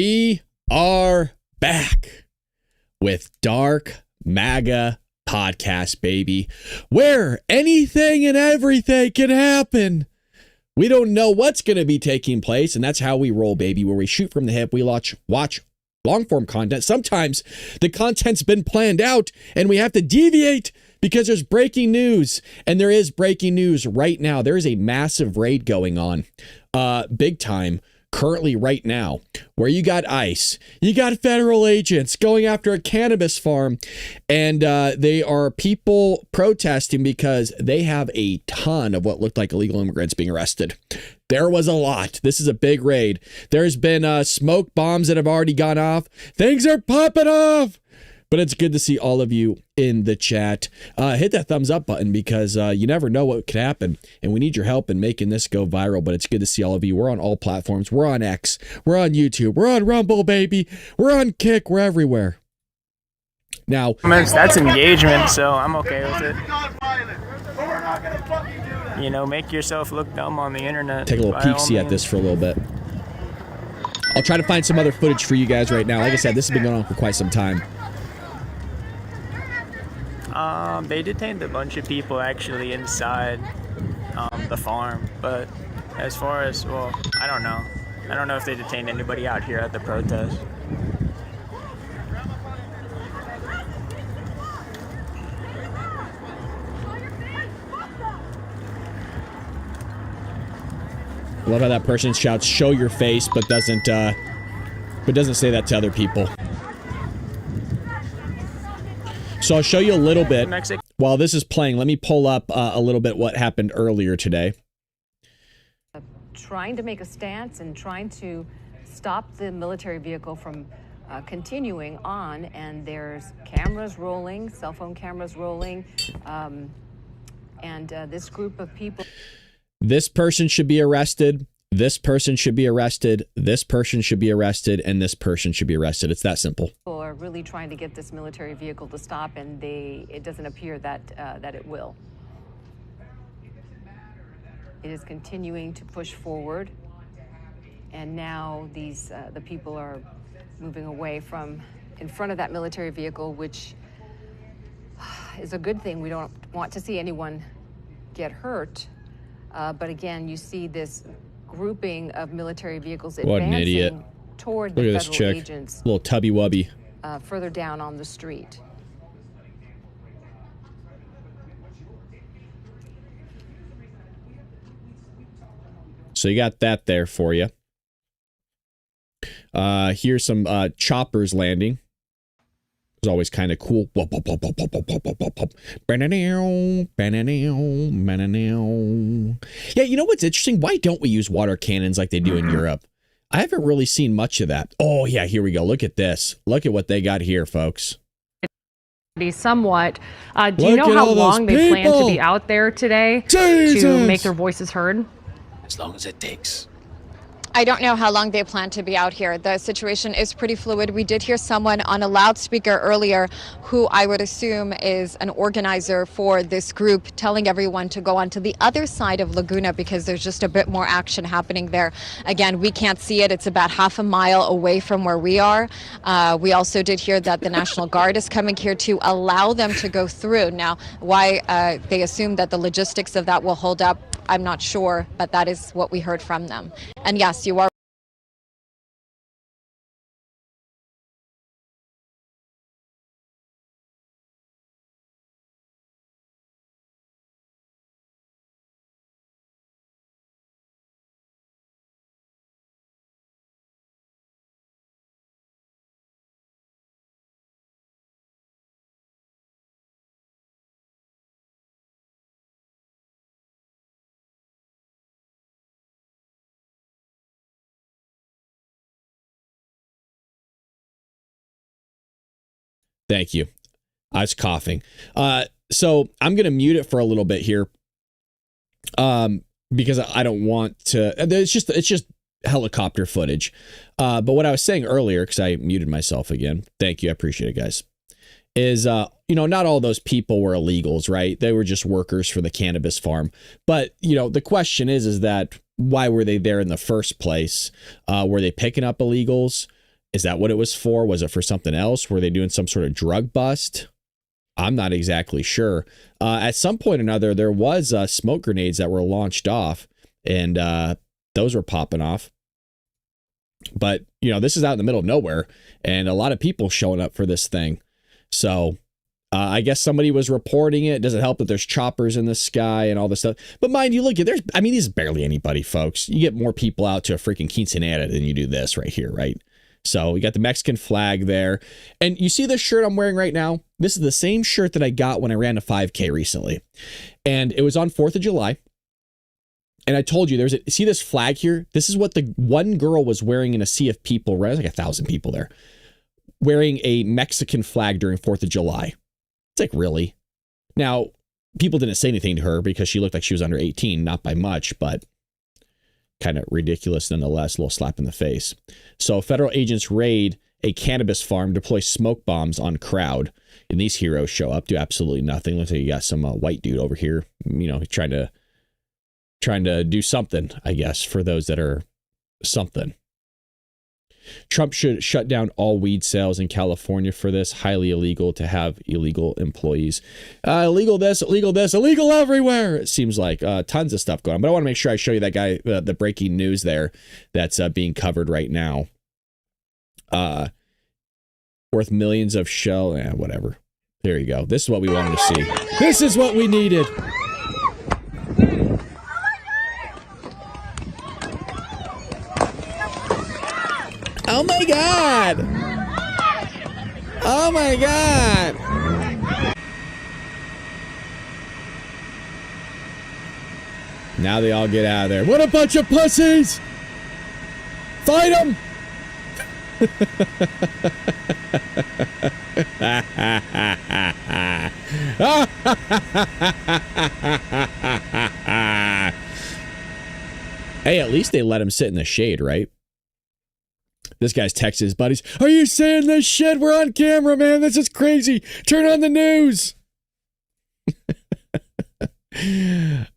We are back with Dark MAGA Podcast, baby, where anything and everything can happen. We don't know what's going to be taking place, and that's how we roll, baby, where we shoot from the hip. We watch long-form content. Sometimes the content's been planned out, and we have to deviate because there's breaking news, and there is breaking news right now. There is a massive raid going on, big time, currently right now, where you got ICE, you got federal agents going after a cannabis farm, and they are people protesting because they have a ton of what looked like illegal immigrants being arrested. There was a lot. This is a big raid. There's been smoke bombs that have already gone off. Things are popping off. But it's good to see all of you in the chat. Hit that thumbs up button because you never know what could happen. And we need your help in making this go viral. But it's good to see all of you. We're on all platforms. We're on X. We're on YouTube. We're on Rumble, baby. We're on Kick. We're everywhere. Now, that's engagement, so I'm okay with it. You know, make yourself look dumb on the internet. Take a little peek-see at this for a little bit. I'll try to find some other footage for you guys right now. Like I said, this has been going on for quite some time. They detained a bunch of people actually inside the farm, but as far as, well, I don't know. I don't know if they detained anybody out here at the protest. I love how that person shouts, "Show your face," but doesn't say that to other people. So I'll show you a little bit while this is playing. Let me pull up a little bit what happened earlier today. Trying to make a stance and trying to stop the military vehicle from continuing on, and there's cameras rolling, cell phone cameras rolling, and this group of people. This person should be arrested. This person should be arrested. This person should be arrested, and this person should be arrested. It's that simple. People are really trying to get this military vehicle to stop, and it doesn't appear that that it will. It is continuing to push forward, and now the people are moving away from in front of that military vehicle, which is a good thing. We don't want to see anyone get hurt, but again, you see this grouping of military vehicles advancing toward the federal agents. Little tubby wubby. Further down on the street. So you got that there for you. Here's some choppers landing. It's always kind of cool. Yeah, you know what's interesting? Why don't we use water cannons like they do in Europe? I haven't really seen much of that. Oh, yeah, here we go. Look at this. Look at what they got here, folks. Somewhat. Do you know how long they plan to be out there today to make their voices heard? As long as it takes. I don't know how long they plan to be out here. The situation is pretty fluid. We did hear someone on a loudspeaker earlier who I would assume is an organizer for this group telling everyone to go onto the other side of Laguna because there's just a bit more action happening there. Again, we can't see it. It's about half a mile away from where we are. We also did hear that the National Guard is coming here to allow them to go through. Now, why they assume that the logistics of that will hold up, I'm not sure, but that is what we heard from them. And yes, you are. Thank you. I was coughing. So I'm going to mute it for a little bit here. Because I don't want to, it's just helicopter footage. But what I was saying earlier, because I muted myself again. Thank you. I appreciate it, guys. Is, not all those people were illegals, right? They were just workers for the cannabis farm. But, the question is that why were they there in the first place? Were they picking up illegals? Is that what it was for? Was it for something else? Were they doing some sort of drug bust? I'm not exactly sure. At some point or another, there was smoke grenades that were launched off, and those were popping off. But, you know, this is out in the middle of nowhere, and a lot of people showing up for this thing. So I guess somebody was reporting it. Doesn't help that there's choppers in the sky and all this stuff. But mind you, look, this is barely anybody, folks. You get more people out to a freaking quinceanera than you do this right here, right? So we got the Mexican flag there. And you see this shirt I'm wearing right now? This is the same shirt that I got when I ran a 5K recently. And it was on 4th of July. And I told you, see this flag here? This is what the one girl was wearing in a sea of people. Right? There's like 1,000 people there. Wearing a Mexican flag during 4th of July. It's like, really? Now, people didn't say anything to her because she looked like she was under 18. Not by much, but kind of ridiculous nonetheless. A little slap in the face. So federal agents raid a cannabis farm, deploy smoke bombs on crowd, and these heroes show up, do absolutely nothing. Looks like you got some white dude over here, you know, trying to do something, I guess, for those that are something. Trump should shut down all weed sales in California for this. Highly illegal to have illegal employees. Illegal this, illegal everywhere. It seems like tons of stuff going on. But I want to make sure I show you that guy, the breaking news there that's being covered right now. Worth millions of shell. Whatever. There you go. This is what we wanted to see. This is what we needed. Oh my God! Oh my God! Now they all get out of there. What a bunch of pussies! Fight them! Hey, at least they let him sit in the shade, right? This guy's texting his buddies. Are you saying this shit? We're on camera, man. This is crazy. Turn on the news.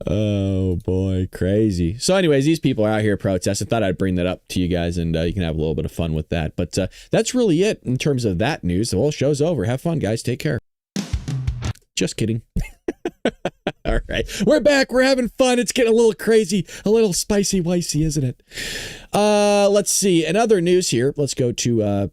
Oh, boy. Crazy. So anyways, these people are out here protesting. Thought I'd bring that up to you guys, and you can have a little bit of fun with that. But that's really it in terms of that news. The whole show's over. Have fun, guys. Take care. Just kidding. All right. We're back. We're having fun. It's getting a little crazy, a little spicy wicey, isn't it? Let's see. In other news here, let's go to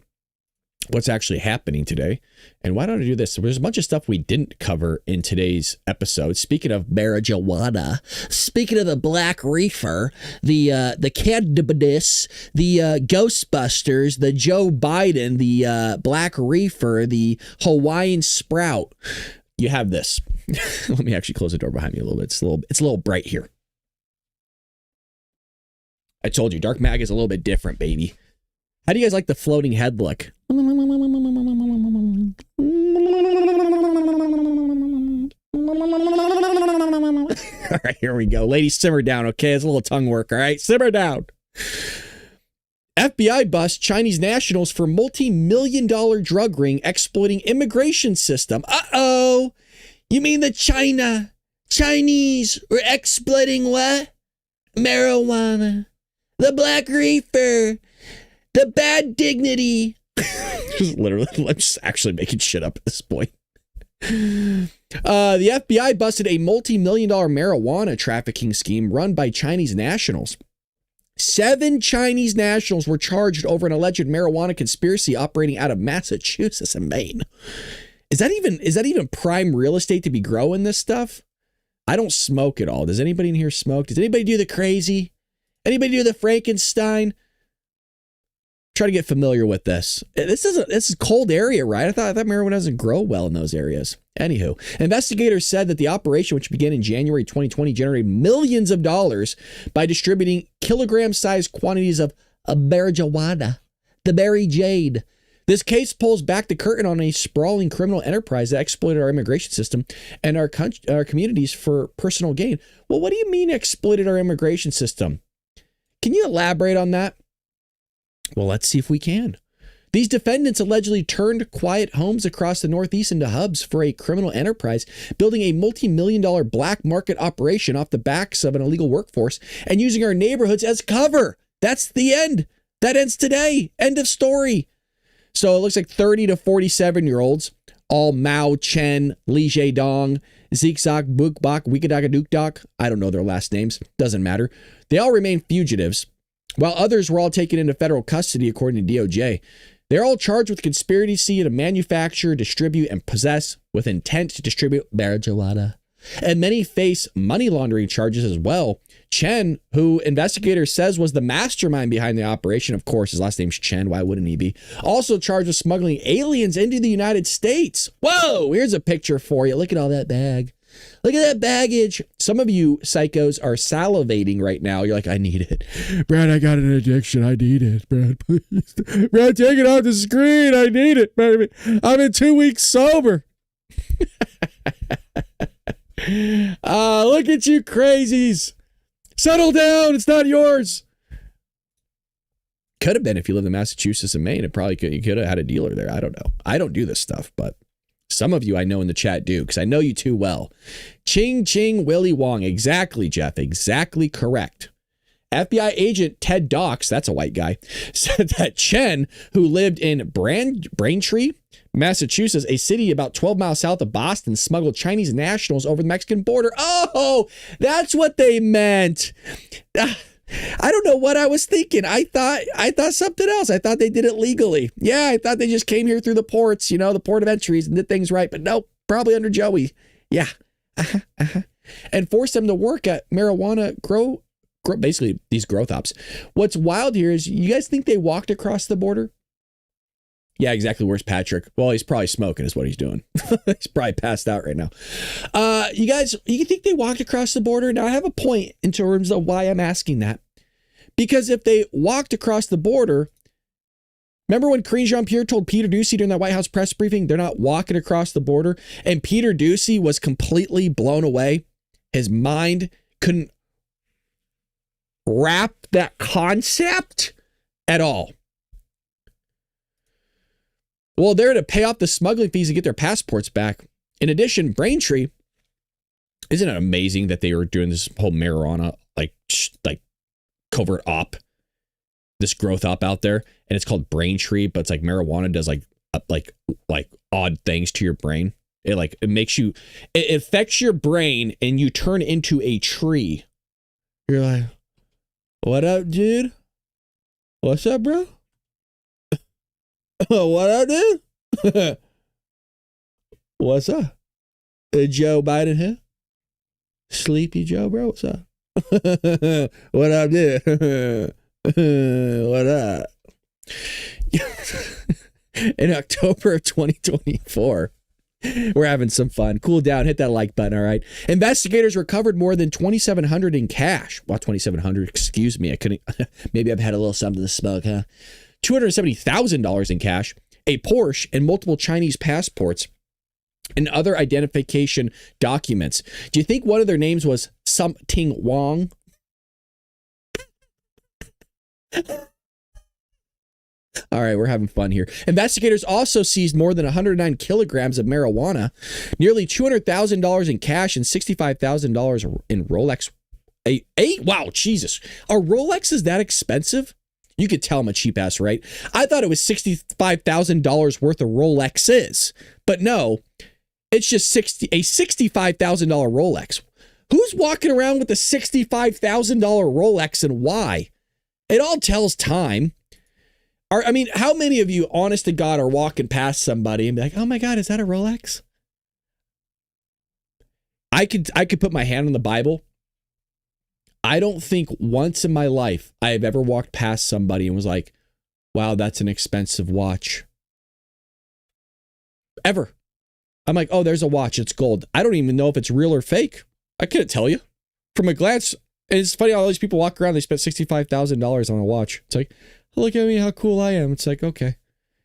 what's actually happening today. And why don't I do this? There's a bunch of stuff we didn't cover in today's episode. Speaking of marijuana, speaking of the black reefer, the cannabis, the Ghostbusters, the Joe Biden, the black reefer, the Hawaiian sprout. You have this. Let me actually close the door behind me a little bit. It's a little bright here. I told you, Dark Mag is a little bit different, baby. How do you guys like the floating head look? All right, here we go. Ladies, simmer down, okay? It's a little tongue work, all right? Simmer down. FBI busts Chinese nationals for multi-million-dollar drug ring exploiting immigration system. Uh-oh. You mean the Chinese were exploiting what? Marijuana. The black reefer. The bad dignity. Literally, I'm just actually making shit up at this point. The FBI busted a multi-million-dollar marijuana trafficking scheme run by Chinese nationals. 7 Chinese nationals were charged over an alleged marijuana conspiracy operating out of Massachusetts and Maine. Is that even prime real estate to be growing this stuff? I don't smoke at all. Does anybody in here smoke? Does anybody do the crazy? Anybody do the Frankenstein? Try to get familiar with this. This is a cold area, right? I thought marijuana doesn't grow well in those areas. Anywho, investigators said that the operation, which began in January 2020, generated millions of dollars by distributing kilogram-sized quantities of marijuana, the Mary Jade. This case pulls back the curtain on a sprawling criminal enterprise that exploited our immigration system and our communities for personal gain. Well, what do you mean exploited our immigration system? Can you elaborate on that? Well, let's see if we can. These defendants allegedly turned quiet homes across the Northeast into hubs for a criminal enterprise, building a multi-million-dollar black market operation off the backs of an illegal workforce and using our neighborhoods as cover. That's the end That ends today. End of story. So it looks like 30 to 47-year-olds, all Mao, Chen, Li Zedong, Zigzag, Bukbak, Wikidaka Dukdok. I don't know their last names. Doesn't matter. They all remain fugitives, while others were all taken into federal custody, according to DOJ. They're all charged with conspiracy to manufacture, distribute, and possess with intent to distribute marijuana. And many face money laundering charges as well. Chen, who investigators says was the mastermind behind the operation, of course, his last name's Chen, why wouldn't he be? Also charged with smuggling aliens into the United States. Whoa, here's a picture for you. Look at all that bag. Look at that baggage. Some of you psychos are salivating right now. You're like, I need it. Brad, I got an addiction. I need it. Brad, please. Brad, take it off the screen. I need it, baby. I'm in 2 weeks sober. Look at you crazies. Settle down. It's not yours. Could have been if you lived in Massachusetts and Maine. It probably could. You could have had a dealer there. I don't know. I don't do this stuff, but some of you I know in the chat do, because I know you too well. Ching Ching Willy Wong. Exactly, Jeff. Exactly correct. FBI agent Ted Dox, that's a white guy, said that Chen, who lived in Braintree, Massachusetts, a city about 12 miles south of Boston, smuggled Chinese nationals over the Mexican border. Oh, that's what they meant. I don't know what I was thinking. I thought something else. I thought they did it legally. Yeah, I thought they just came here through the ports, the port of entries, and did things right. But nope, probably under Joey. Yeah. And forced them to work at marijuana basically these growth ops. What's wild here is, you guys think they walked across the border? Yeah, exactly. Where's Patrick? Well, he's probably smoking is what he's doing. He's probably passed out right now. You think they walked across the border? Now, I have a point in terms of why I'm asking that. Because if they walked across the border, remember when Karine Jean-Pierre told Peter Doocy during that White House press briefing, they're not walking across the border? And Peter Doocy was completely blown away. His mind couldn't wrap that concept at all. Well, they're to pay off the smuggling fees to get their passports back. In addition, Braintree, isn't it amazing that they were doing this whole marijuana like covert op, this growth op out there, and it's called Braintree, but it's like marijuana does like odd things to your brain. It makes you, it affects your brain and you turn into a tree. You're like, what up, dude? What's up, bro? What up, dude? What's up? Joe Biden here? Sleepy Joe, bro? What's up? What up, dude? What up? In October of 2024, we're having some fun. Cool down. Hit that like button, all right? Investigators recovered more than $2,700 in cash. Well, $2,700, excuse me. I couldn't. Maybe I've had a little something to smoke, huh? $270,000 in cash, a Porsche, and multiple Chinese passports and other identification documents. Do you think one of their names was something Wong? All right, we're having fun here. Investigators also seized more than 109 kilograms of marijuana, nearly $200,000 in cash, and $65,000 in Rolex. Wow, Jesus. A Rolex is that expensive? You could tell I'm a cheap ass, right? I thought it was $65,000 worth of Rolexes, but no, it's just a $65,000 Rolex. Who's walking around with a $65,000 Rolex and why? It all tells time. I mean, how many of you, honest to God, are walking past somebody and be like, oh my God, is that a Rolex? I could put my hand on the Bible. I don't think once in my life I have ever walked past somebody and was like, wow, that's an expensive watch. Ever. I'm like, oh, there's a watch. It's gold. I don't even know if it's real or fake. I couldn't tell you. From a glance, it's funny how all these people walk around, they spent $65,000 on a watch. It's like, look at me, how cool I am. It's like, okay.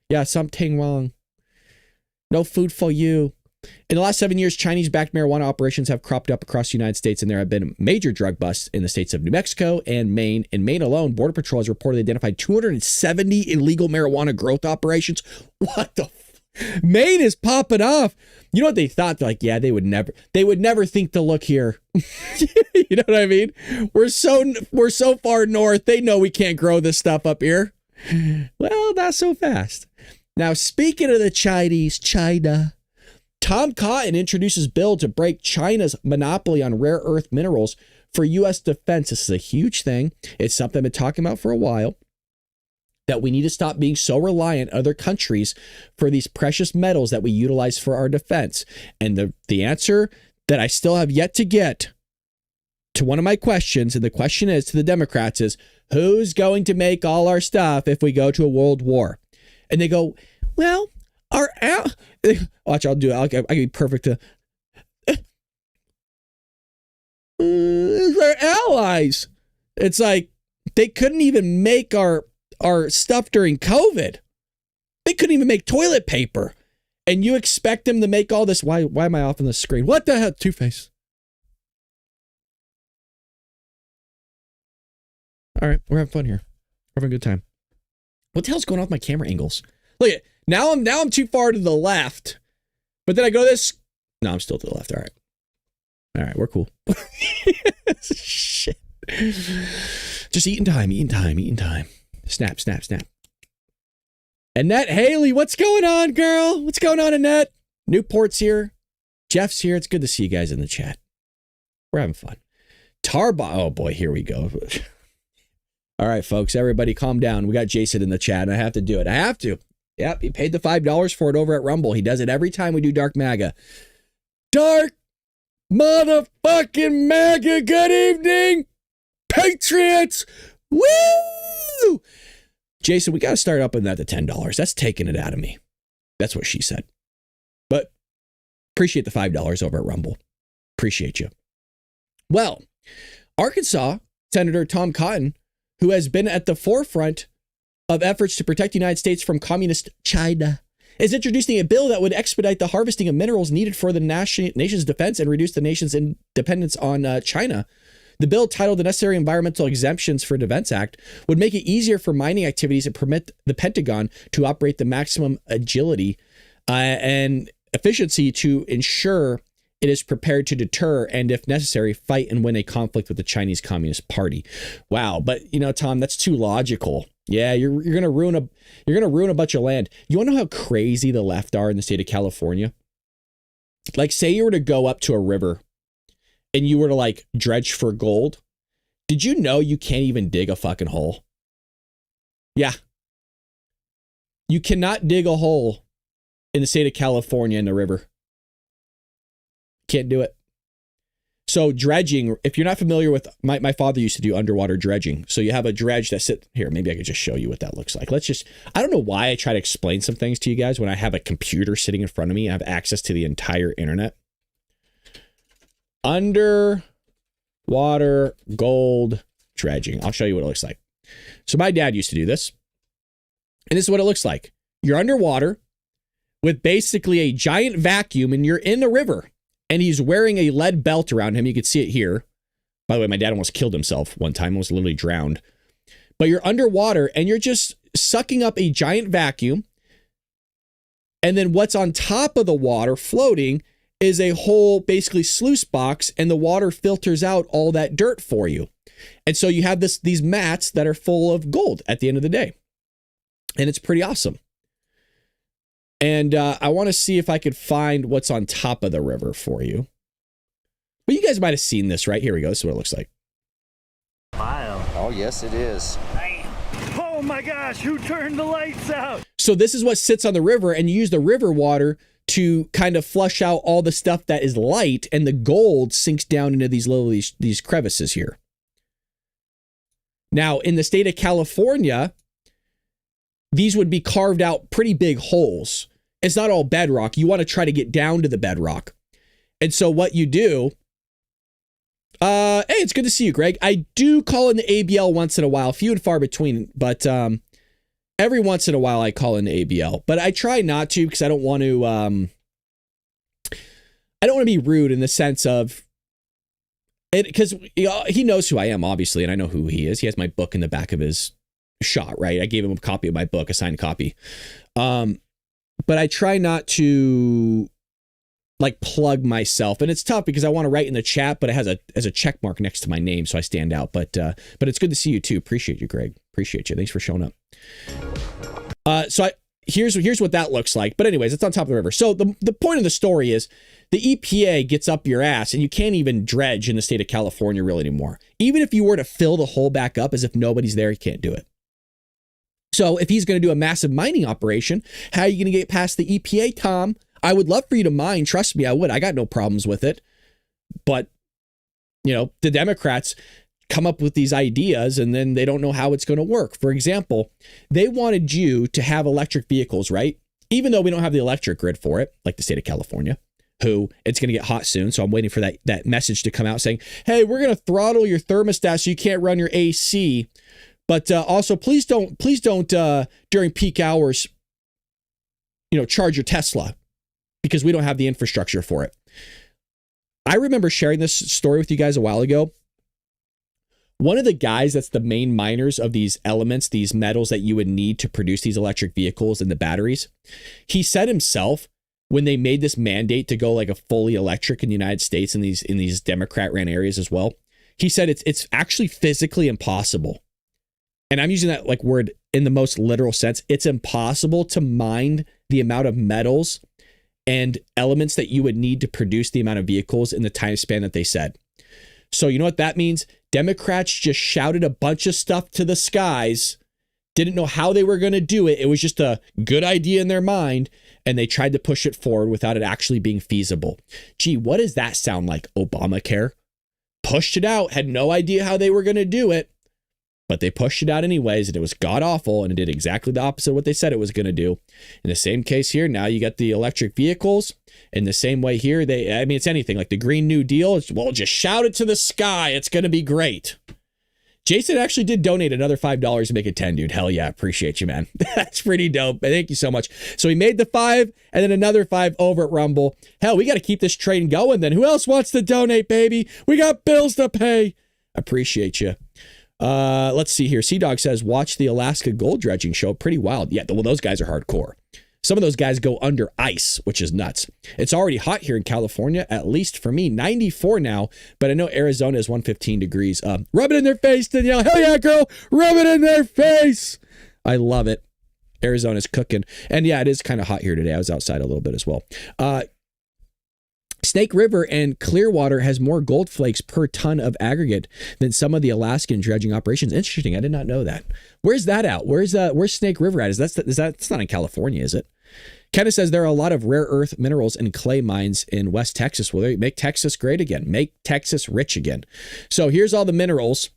Yeah, something wrong. No food for you. In the last 7 years, Chinese-backed marijuana operations have cropped up across the United States, and there have been major drug busts in the states of New Mexico and Maine. In Maine alone, Border Patrol has reportedly identified 270 illegal marijuana growth operations. What the Maine is popping off. You know what they thought? They're like, yeah, they would never think to look here. You know what I mean? We're so far north. They know we can't grow this stuff up here. Well, not so fast. Now, speaking of the Chinese, China, Tom Cotton introduces bill to break China's monopoly on rare earth minerals for U.S. defense. This is a huge thing. It's something I've been talking about for a while, that we need to stop being so reliant on other countries for these precious metals that we utilize for our defense. And the answer that I still have yet to get to one of my questions, and the question is to the Democrats, is who's going to make all our stuff if we go to a world war? And they go, well, watch, I'll do it. I can be perfect. Our allies. It's like they couldn't even make our stuff during COVID. They couldn't even make toilet paper. And you expect them to make all this? Why am I off on the screen? What the hell? Two-Face. All right, we're having fun here. We're having a good time. What the hell's going on with my camera angles? Look at now I'm too far to the left. But then I go this. No, I'm still to the left. All right, we're cool. Shit. Just eating time. Snap. Annette Haley, what's going on, girl? What's going on, Annette? Newport's here. Jeff's here. It's good to see you guys in the chat. We're having fun. Oh boy, here we go. All right, folks, everybody calm down. We got Jason in the chat, and I have to do it. I have to. Yep, he paid the $5 for it over at Rumble. He does it every time we do Dark MAGA. Dark motherfucking MAGA, good evening, Patriots! Woo! Jason, we got to start up on that to $10. That's taking it out of me. That's what she said. But appreciate the $5 over at Rumble. Appreciate you. Well, Arkansas Senator Tom Cotton, who has been at the forefront of efforts to protect the United States from communist China, is introducing a bill that would expedite the harvesting of minerals needed for the nation's defense and reduce the nation's dependence on China. The bill, titled the Necessary Environmental Exemptions for Defense Act, would make it easier for mining activities and permit the Pentagon to operate the maximum agility and efficiency to ensure it is prepared to deter and, if necessary, fight and win a conflict with the Chinese Communist Party. Wow, but Tom, that's too logical. Yeah, you're gonna ruin a bunch of land. You want to know how crazy the left are in the state of California? Like, say you were to go up to a river and you were to dredge for gold. Did you know you can't even dig a fucking hole? Yeah. You cannot dig a hole in the state of California in the river. Can't do it. So dredging, if you're not familiar with, my father used to do underwater dredging. So you have a dredge that here, maybe I could just show you what that looks like. I don't know why I try to explain some things to you guys when I have a computer sitting in front of me. I have access to the entire internet. Underwater gold dredging. I'll show you what it looks like. So my dad used to do this. And this is what it looks like. You're underwater with basically a giant vacuum and you're in the river. And he's wearing a lead belt around him. You can see it here. By the way, my dad almost killed himself one time. Almost literally drowned. But you're underwater and you're just sucking up a giant vacuum. And then what's on top of the water floating is a whole basically sluice box, and the water filters out all that dirt for you. And so you have these mats that are full of gold at the end of the day. And it's pretty awesome. And I want to see if I could find what's on top of the river for you. But you guys might have seen this, right? Here we go. This is what it looks like. Wow. Oh, yes, it is. Oh my gosh, who turned the lights out? So this is what sits on the river, and you use the river water to kind of flush out all the stuff that is light, and the gold sinks down into these crevices here. Now, in the state of California, these would be carved out pretty big holes. It's not all bedrock. You want to try to get down to the bedrock. And so what you do, hey, it's good to see you, Greg. I do call in the ABL once in a while, few and far between, but every once in a while I call in the ABL. But I try not to because I don't want to be rude in the sense of it, because he knows who I am, obviously, and I know who he is. He has my book in the back of his shot, right? I gave him a copy of my book, a signed copy. But I try not to like plug myself, and it's tough because I want to write in the chat, but it has a check mark next to my name, so I stand out. But it's good to see you too. Appreciate you, Greg. Appreciate you. Thanks for showing up. Here's what that looks like. But anyways, it's on top of the river. So the point of the story is the EPA gets up your ass, and you can't even dredge in the state of California really anymore. Even if you were to fill the hole back up as if nobody's there, you can't do it. So if he's going to do a massive mining operation, how are you going to get past the EPA, Tom? I would love for you to mine. Trust me, I would. I got no problems with it. But, the Democrats come up with these ideas and then they don't know how it's going to work. For example, they wanted you to have electric vehicles, right? Even though we don't have the electric grid for it, like the state of California, who it's going to get hot soon. So I'm waiting for that message to come out saying, hey, we're going to throttle your thermostat so you can't run your AC. But also, please don't during peak hours, charge your Tesla because we don't have the infrastructure for it. I remember sharing this story with you guys a while ago. One of the guys that's the main miners of these elements, these metals that you would need to produce these electric vehicles and the batteries, he said himself when they made this mandate to go like a fully electric in the United States in these Democrat-ran areas as well, he said it's actually physically impossible. And I'm using that like word in the most literal sense. It's impossible to mine the amount of metals and elements that you would need to produce the amount of vehicles in the time span that they said. So you know what that means? Democrats just shouted a bunch of stuff to the skies, didn't know how they were going to do it. It was just a good idea in their mind, and they tried to push it forward without it actually being feasible. Gee, what does that sound like? Obamacare? Pushed it out, had no idea how they were going to do it, but they pushed it out anyways, and it was god-awful, and it did exactly the opposite of what they said it was going to do. In the same case here, now you got the electric vehicles. In the same way here, it's anything like the Green New Deal. Just shout it to the sky. It's going to be great. Jason actually did donate another $5 to make it 10, dude. Hell yeah. Appreciate you, man. That's pretty dope. Thank you so much. So he made the 5 and then another 5 over at Rumble. Hell, we got to keep this train going then. Who else wants to donate, baby? We got bills to pay. Appreciate you. Let's see here. Sea-Dog says, watch the Alaska gold dredging show. Pretty wild. Yeah, well, those guys are hardcore. Some of those guys go under ice, which is nuts. It's already hot here in California, at least for me, 94 now, but I know Arizona is 115 degrees. Rub it in their face, Danielle. Hell yeah, girl. Rub it in their face. I love it. Arizona's cooking. And yeah, it is kind of hot here today. I was outside a little bit as well. Snake River and Clearwater has more gold flakes per ton of aggregate than some of the Alaskan dredging operations. Interesting. I did not know that. Where's that out? Where's Snake River at? That's not in California, is it? Kenneth says there are a lot of rare earth minerals and clay mines in West Texas. Will they make Texas great again? Make Texas rich again. So here's all the minerals.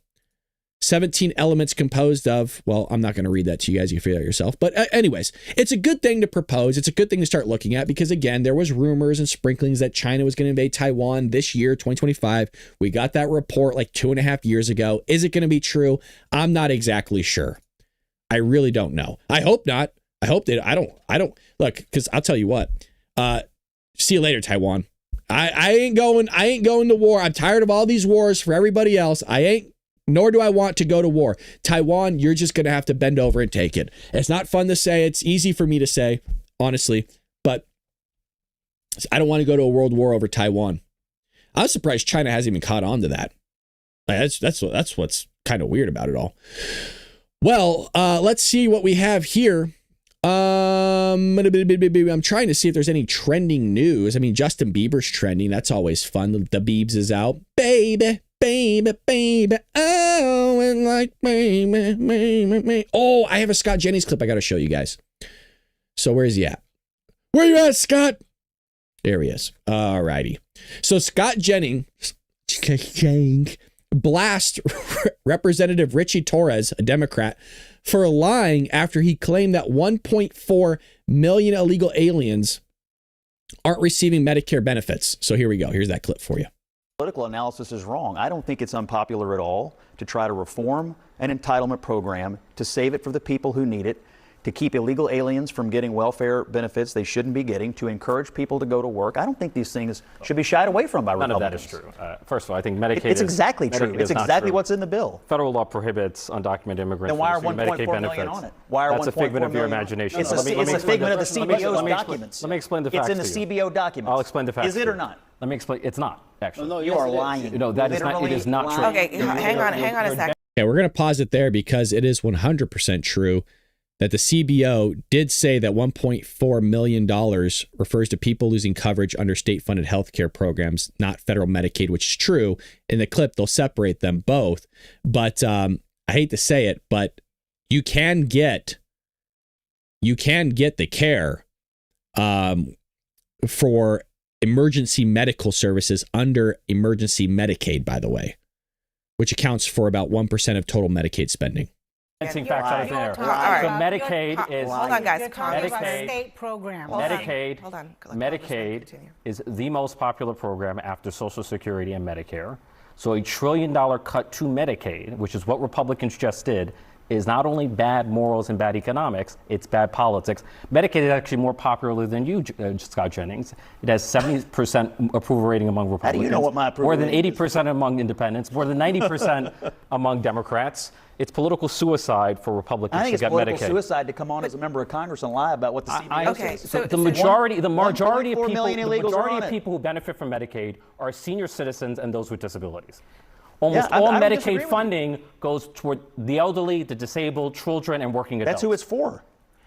17 elements composed of, well, I'm not going to read that to you guys. You can figure it out yourself. But anyways, it's a good thing to propose. It's a good thing to start looking at because, again, there was rumors and sprinklings that China was going to invade Taiwan this year, 2025. We got that report like 2.5 years ago. Is it going to be true? I'm not exactly sure. I really don't know. I hope not. I hope that I don't look, because I'll tell you what, see you later, Taiwan. I ain't going to war. I'm tired of all these wars for everybody else. Nor do I want to go to war. Taiwan, you're just going to have to bend over and take it. It's not fun to say. It's easy for me to say, honestly, but I don't want to go to a world war over Taiwan. I was surprised China hasn't even caught on to that. That's what's kind of weird about it all. Well, let's see what we have here. I'm trying to see if there's any trending news. I mean, Justin Bieber's trending. That's always fun. The Biebs is out. Baby. Oh, and like baby. Oh, I have a Scott Jennings clip I got to show you guys. So where is he at? Where you at, Scott? There he is. All righty. So Scott Jennings blast Representative Richie Torres, a Democrat, for lying after he claimed that 1.4 million illegal aliens aren't receiving Medicare benefits. So here we go. Here's that clip for you. Political analysis is wrong. I don't think it's unpopular at all to try to reform an entitlement program, to save it for the people who need it, to keep illegal aliens from getting welfare benefits they shouldn't be getting, to encourage people to go to work. I don't think these things should be shied away from by Republicans. None of that is true. First of all, I think Medicaid It's exactly true. It's exactly what's in the bill. Federal law prohibits undocumented immigrants Then why are from receiving Medicaid benefits. on it? Why are That's a figment of your imagination. It's a figment of the CBO's documents. Let me explain the facts. It's in the CBO documents. I'll explain the facts. Is it or not? Let me explain. It's not, actually. No, you are lying. No, that is not. It is not true. Okay, hang on a second. Okay, we're going to pause it there because it is 100% true that the CBO did say that $1.4 million refers to people losing coverage under state-funded healthcare programs, not federal Medicaid, which is true. In the clip, they'll separate them both. But I hate to say it, but you can get the care for emergency medical services under emergency Medicaid, by the way, which accounts for about 1% of total Medicaid spending. Facts out of there. So Medicaid is hold on, guys. State program. Medicaid is the most popular program after Social Security and Medicare. So $1 trillion cut to Medicaid, which is what Republicans just did, is not only bad morals and bad economics, it's bad politics. Medicaid is actually more popular than you, Scott Jennings. It has 70% approval rating among Republicans. How do you know what my approval More than rating 80% among independents, more than 90% among Democrats. It's political suicide for Republicans to get Medicaid. I think it's political suicide to come on as a member of Congress and lie about what the CBO says. So the majority of people who benefit from Medicaid are senior citizens and those with disabilities. Almost all Medicaid funding goes toward the elderly, the disabled, children, and working adults. That's who it's for.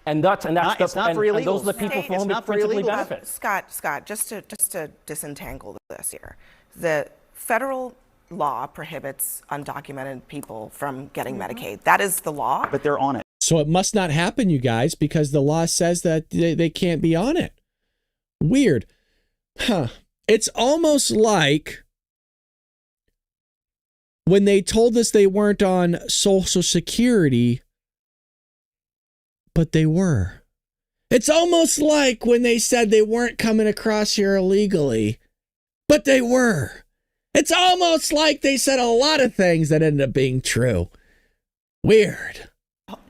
And it's not for illegals. And those are the people for whom it principally benefits. Scott, just to disentangle this here, the federal law prohibits undocumented people from getting Medicaid. That is the law. But they're on it. So it must not happen, you guys, because the law says that they can't be on it. Weird. Huh. It's almost like when they told us they weren't on Social Security, but they were. It's almost like when they said they weren't coming across here illegally, but they were. It's almost like they said a lot of things that ended up being true. Weird.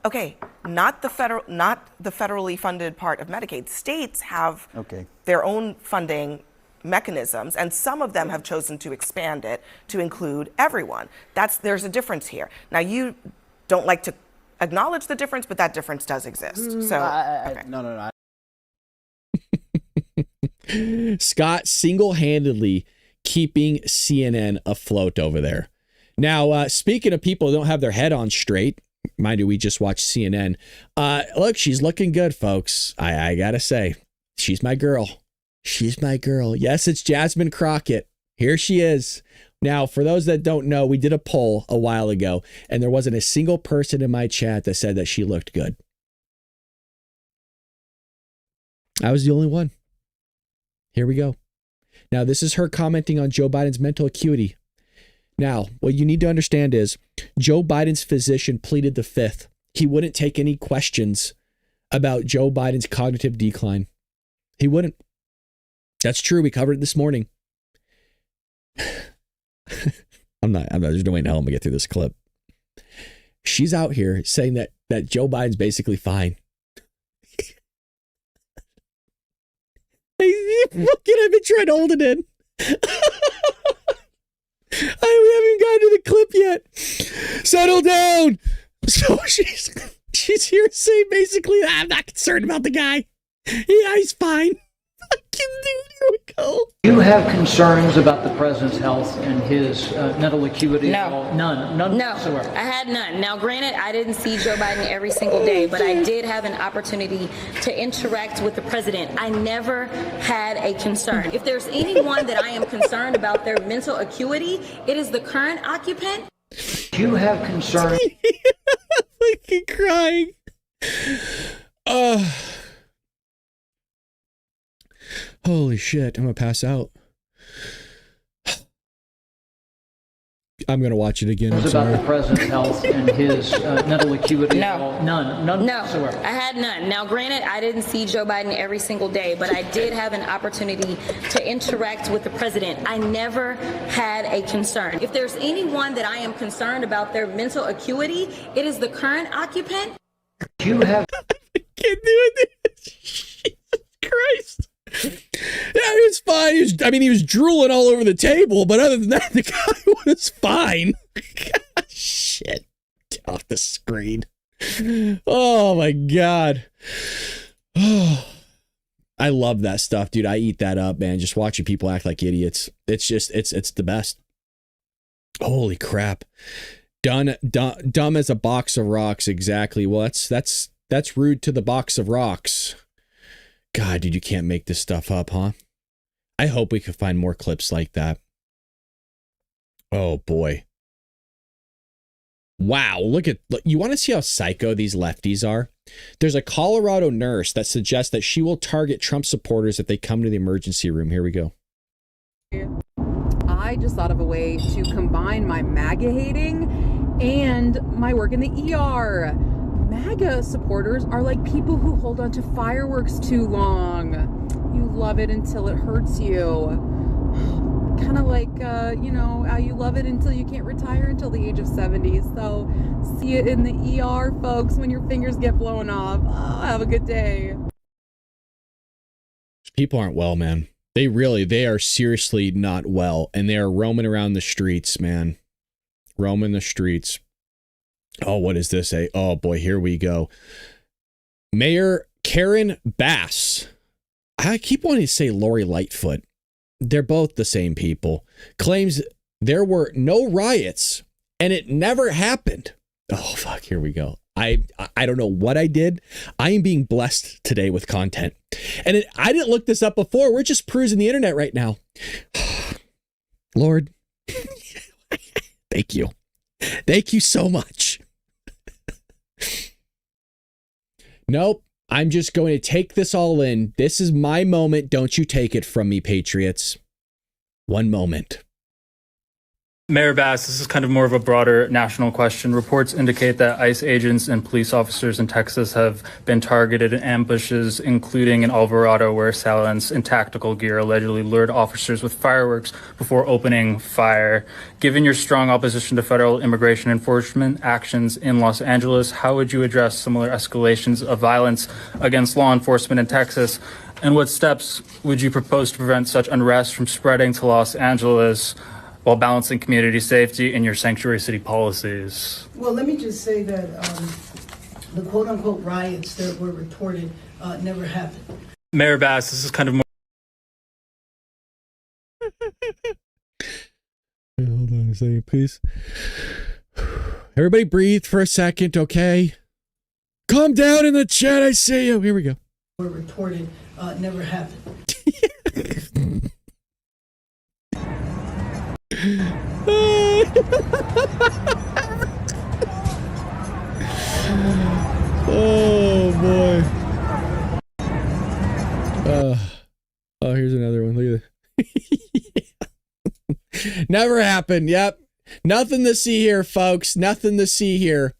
Okay, not the federally funded part of Medicaid. States have their own funding mechanisms, and some of them have chosen to expand it to include everyone. There's a difference here. Now, you don't like to acknowledge the difference, but that difference does exist. No. Scott single-handedly keeping CNN afloat over there. Now, speaking of people who don't have their head on straight, mind you, we just watched CNN. Look, she's looking good, folks. I gotta say, she's my girl. She's my girl. Yes, it's Jasmine Crockett. Here she is. Now, for those that don't know, we did a poll a while ago, and there wasn't a single person in my chat that said that she looked good. I was the only one. Here we go. Now, this is her commenting on Joe Biden's mental acuity. Now, what you need to understand is Joe Biden's physician pleaded the fifth. He wouldn't take any questions about Joe Biden's cognitive decline. He wouldn't. That's true. We covered it this morning. I'm just waiting to hell to get through this clip. She's out here saying that Joe Biden's basically fine. I've been trying to hold it in. We haven't gotten to the clip yet. Settle down. So she's here saying basically, I'm not concerned about the guy. Yeah, he's fine. Here we go. Do you have concerns about the president's health and his mental acuity? No. None whatsoever. I had none. Now, granted, I didn't see Joe Biden every single day, but I did have an opportunity to interact with the president. I never had a concern. If there's anyone that I am concerned about their mental acuity, it is the current occupant. Do you have concerns? Fucking crying. Holy shit, I'm gonna pass out. I'm going to watch it again. About the president's health and his mental acuity? No. None whatsoever. I had none. Now, granted, I didn't see Joe Biden every single day, but I did have an opportunity to interact with the president. I never had a concern. If there's anyone that I am concerned about their mental acuity, it is the current occupant. You have can't do it. Jesus Christ. Yeah, he was fine. He was drooling all over the table, but other than that, the guy was fine. Shit. Get off the screen. Oh my God. Oh, I love that stuff, dude. I eat that up, man. Just watching people act like idiots. It's just, it's the best. Holy crap. Dumb as a box of rocks. Exactly. Well, that's rude to the box of rocks. God, dude, you can't make this stuff up, huh? I hope we could find more clips like that. Oh boy. Wow, look, you want to see how psycho these lefties are? There's a Colorado nurse that suggests that she will target Trump supporters if they come to the emergency room. Here we go. I just thought of a way to combine my MAGA hating and my work in the ER. MAGA supporters are like people who hold on to fireworks too long. You love it until it hurts you. Kind of like, how you love it until you can't retire until the age of 70. So see it in the ER, folks, when your fingers get blown off. Oh, have a good day. People aren't well, man. They are seriously not well. And they are roaming around the streets, man. Roaming the streets. Oh, what is this? Oh boy, here we go. Mayor Karen Bass. I keep wanting to say Lori Lightfoot. They're both the same people. Claims there were no riots and it never happened. Oh, fuck. Here we go. I don't know what I did. I am being blessed today with content. And I didn't look this up before. We're just perusing the internet right now. Lord, thank you. Thank you so much. Nope. I'm just going to take this all in. This is my moment. Don't you take it from me, Patriots. One moment. Mayor Bass, this is kind of more of a broader national question. Reports indicate that ICE agents and police officers in Texas have been targeted in ambushes, including in Alvarado, where assailants in tactical gear allegedly lured officers with fireworks before opening fire. Given your strong opposition to federal immigration enforcement actions in Los Angeles, how would you address similar escalations of violence against law enforcement in Texas? And what steps would you propose to prevent such unrest from spreading to Los Angeles, while balancing community safety in your sanctuary city policies? Well, let me just say that the quote-unquote riots that were reported never happened. Mayor Bass, this is kind of more... Hold on a second, please. Everybody breathe for a second, okay? Calm down in the chat, I see you. Here we go. Were reported never happened. Oh boy. Oh, here's another one. Look at it. Never happened. Yep. Nothing to see here, folks. Nothing to see here.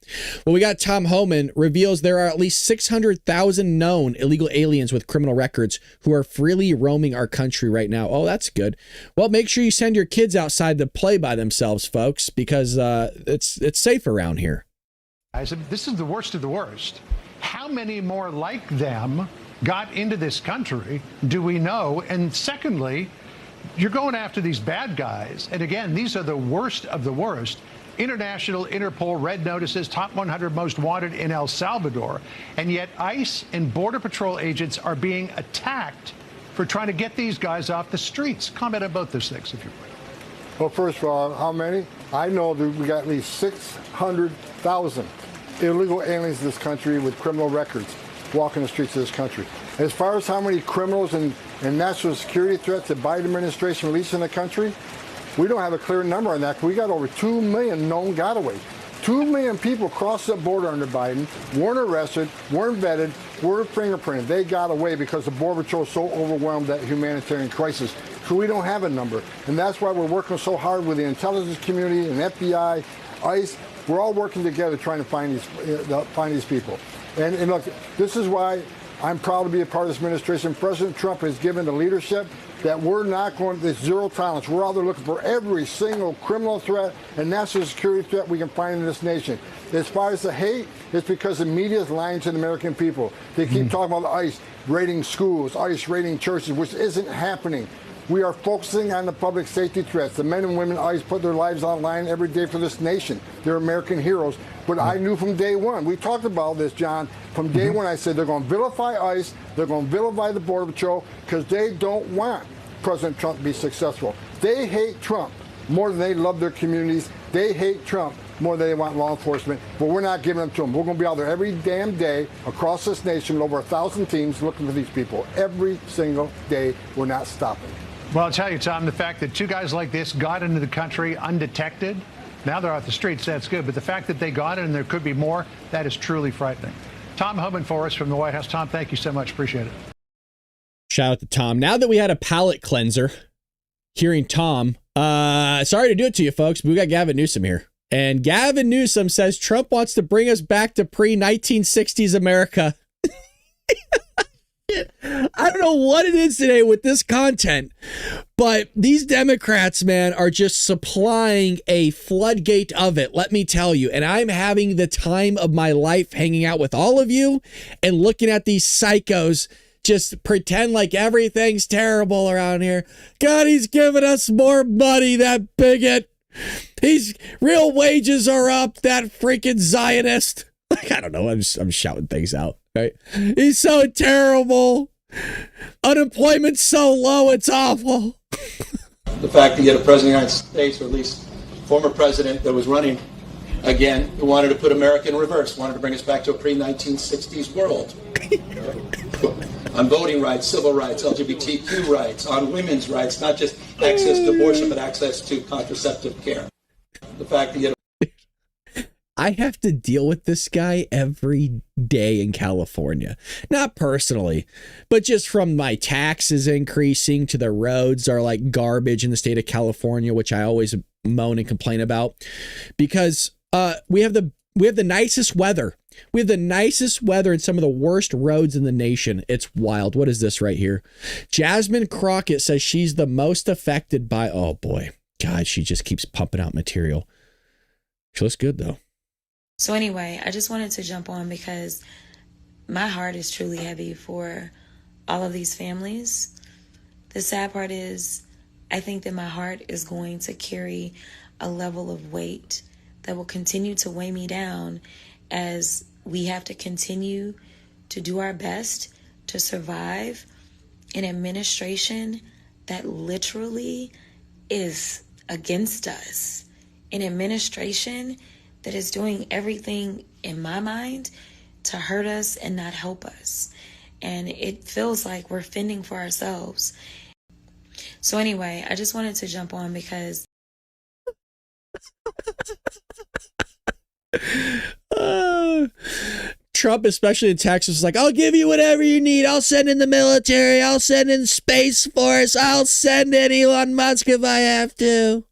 Well, we got Tom Homan reveals there are at least 600,000 known illegal aliens with criminal records who are freely roaming our country right now. Oh, that's good. Well, make sure you send your kids outside to play by themselves, folks, because it's safe around here. This is the worst of the worst. How many more like them got into this country do we know? And secondly, you're going after these bad guys. And again, these are the worst of the worst. International Interpol red notices, top 100 most wanted in El Salvador. And yet ICE and Border Patrol agents are being attacked for trying to get these guys off the streets. Comment on both those things, if you will. Well, first of all, how many? I know that we got at least 600,000 illegal aliens in this country with criminal records walking the streets of this country. As far as how many criminals and national security threats the Biden administration released in the country, we don't have a clear number on that. We got over 2 million known gotaways. 2 million people crossed the border under Biden, weren't arrested, weren't vetted, weren't fingerprinted. They got away because the Border Patrol is so overwhelmed that humanitarian crisis. So we don't have a number. And that's why we're working so hard with the intelligence community and FBI, ICE. We're all working together trying to find these people. And look, this is why I'm proud to be a part of this administration. President Trump has given the leadership that we're not going to this zero tolerance. We're out there looking for every single criminal threat and national security threat we can find in this nation. As far as the hate, it's because the media is lying to the American people. They keep talking about ICE raiding schools, ICE raiding churches, which isn't happening. We are focusing on the public safety threats. The men and women ICE put their lives online every day for this nation. They're American heroes. But I knew from day one, we talked about this, John, from day one I said they're going to vilify ICE, they're going to vilify the Border Patrol, because they don't want President Trump to be successful. They hate Trump more than they love their communities. They hate Trump more than they want law enforcement, but we're not giving them to them. We're going to be out there every damn day across this nation with over 1,000 teams looking for these people. Every single day, we're not stopping. Well, I'll tell you, Tom, the fact that two guys like this got into the country undetected, now they're off the streets, that's good. But the fact that they got it and there could be more, that is truly frightening. Tom Homan for us from the White House. Tom, thank you so much. Appreciate it. Shout out to Tom. Now that we had a palate cleanser, hearing Tom, sorry to do it to you folks, but we got Gavin Newsom here. And Gavin Newsom says Trump wants to bring us back to pre-1960s America. I don't know what it is today with this content, but these Democrats, man, are just supplying a floodgate of it, let me tell you. And I'm having the time of my life hanging out with all of you and looking at these psychos just pretend like everything's terrible around here. God, he's giving us more money, that bigot. He's real wages are up, that freaking Zionist. Like, I don't know. I'm shouting things out, right? He's so terrible. Unemployment's so low, it's awful. The fact that you had a president of the United States, or at least former president, that was running again, who wanted to put America in reverse, wanted to bring us back to a pre-1960s world. On voting rights, civil rights, LGBTQ rights, on women's rights, not just access to abortion, but access to contraceptive care. The fact that you had I have to deal with this guy every day in California. Not personally, but just from my taxes increasing to the roads are like garbage in the state of California, which I always moan and complain about, because we have the nicest weather. We have the nicest weather and some of the worst roads in the nation. It's wild. What is this right here? Jasmine Crockett says she's the most affected by, oh boy, God, she just keeps pumping out material. She looks good though. So anyway, I just wanted to jump on because my heart is truly heavy for all of these families. The sad part is I think that my heart is going to carry a level of weight that will continue to weigh me down as we have to continue to do our best to survive an administration that literally is against us. An administration that is doing everything, in my mind, to hurt us and not help us. And it feels like we're fending for ourselves. So anyway, I just wanted to jump on because... Trump, especially in Texas, is like, I'll give you whatever you need. I'll send in the military. I'll send in Space Force. I'll send in Elon Musk if I have to.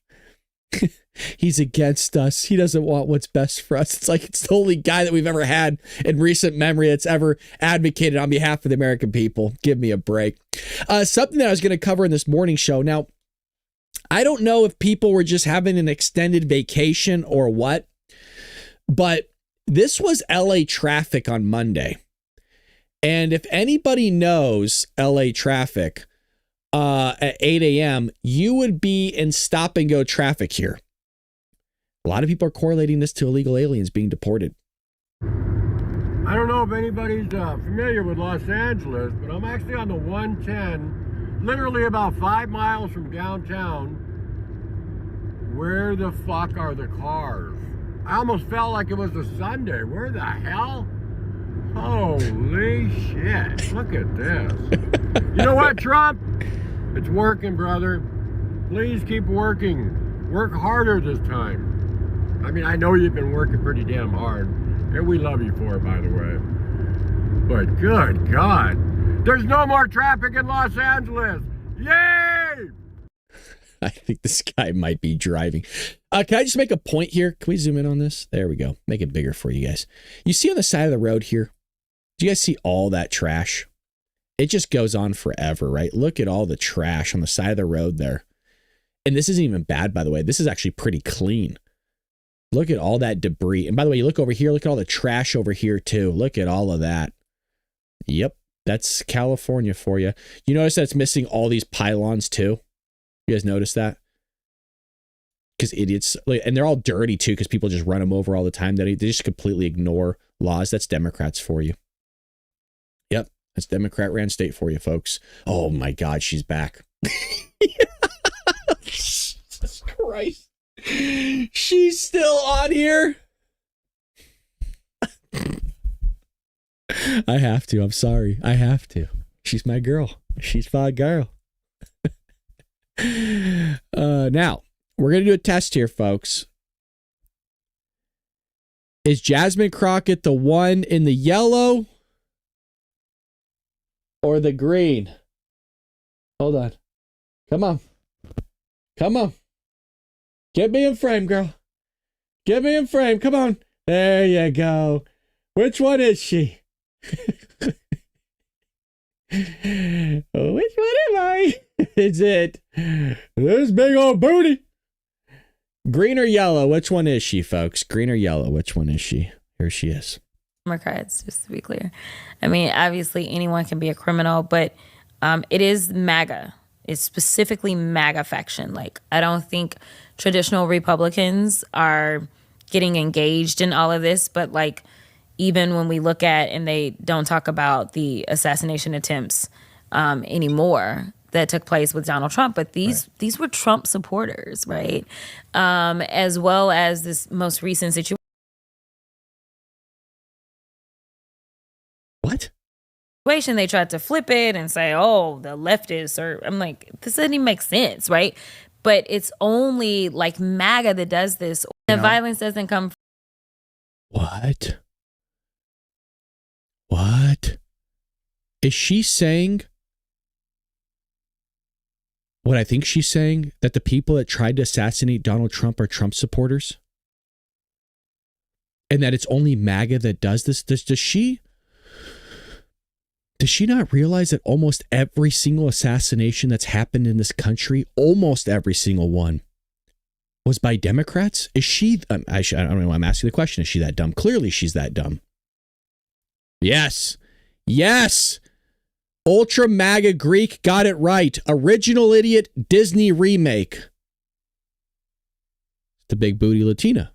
He's against us. He doesn't want what's best for us. It's like it's the only guy that we've ever had in recent memory that's ever advocated on behalf of the American people. Give me a break. Something that I was going to cover in this morning show. Now, I don't know if people were just having an extended vacation or what, but this was LA traffic on Monday. And if anybody knows LA traffic at 8 a.m., you would be in stop and go traffic here. A lot of people are correlating this to illegal aliens being deported. I don't know if anybody's familiar with Los Angeles, but I'm actually on the 110, literally about 5 miles from downtown. Where the fuck are the cars? I almost felt like it was a Sunday. Where the hell? Holy shit. Look at this. You know what, Trump? It's working, brother. Please keep working. Work harder this time. I mean, I know you've been working pretty damn hard, and we love you for it, by the way. But good God, there's no more traffic in Los Angeles. Yay! I think this guy might be driving. Can I just make a point here? Can we zoom in on this? There we go. Make it bigger for you guys. You see on the side of the road here, Do you guys see all that trash? It just goes on forever, right? Look at all the trash on the side of the road there. And this isn't even bad, by the way. This is actually pretty clean. Look at all that debris. And by the way, you look over here, look at all the trash over here too. Look at all of that. Yep, that's California for you. You notice that it's missing all these pylons too? You guys notice that? Because idiots, and they're all dirty too, because people just run them over all the time. They just completely ignore laws. That's Democrats for you. Yep, that's Democrat ran state for you, folks. Oh my God, she's back. Jesus Christ. She's still on here. I have to. I'm sorry. I have to. She's my girl. She's my girl. Now, we're going to do a test here, folks. Is Jasmine Crockett the one in the yellow or the green? Hold on. Come on. Come on. Get me in frame, girl. Get me in frame. Come on. There you go. Which one is she? Which one am I? Is it this big old booty? Green or yellow? Which one is she, folks? Green or yellow? Which one is she? Here she is. Democrats, just to be clear. I mean, obviously anyone can be a criminal, but it is MAGA. It's specifically MAGA faction. Like, I don't think traditional Republicans are getting engaged in all of this, but like, even when we look at, and they don't talk about the assassination attempts anymore that took place with Donald Trump, but these were Trump supporters, right? As well as this most recent situation. What? They tried to flip it and say, oh, the leftists, or I'm like, this doesn't even make sense, right? But it's only like MAGA that does this. The violence doesn't come from. What? What? Is she saying what I think she's saying? That the people that tried to assassinate Donald Trump are Trump supporters? And that it's only MAGA that does this? Does she not realize that almost every single assassination that's happened in this country, almost every single one, was by Democrats? Is she, I don't know why I'm asking the question. Is she that dumb? Clearly she's that dumb. Yes. Yes. Ultra MAGA Greek got it right. Original idiot Disney remake. The big booty Latina.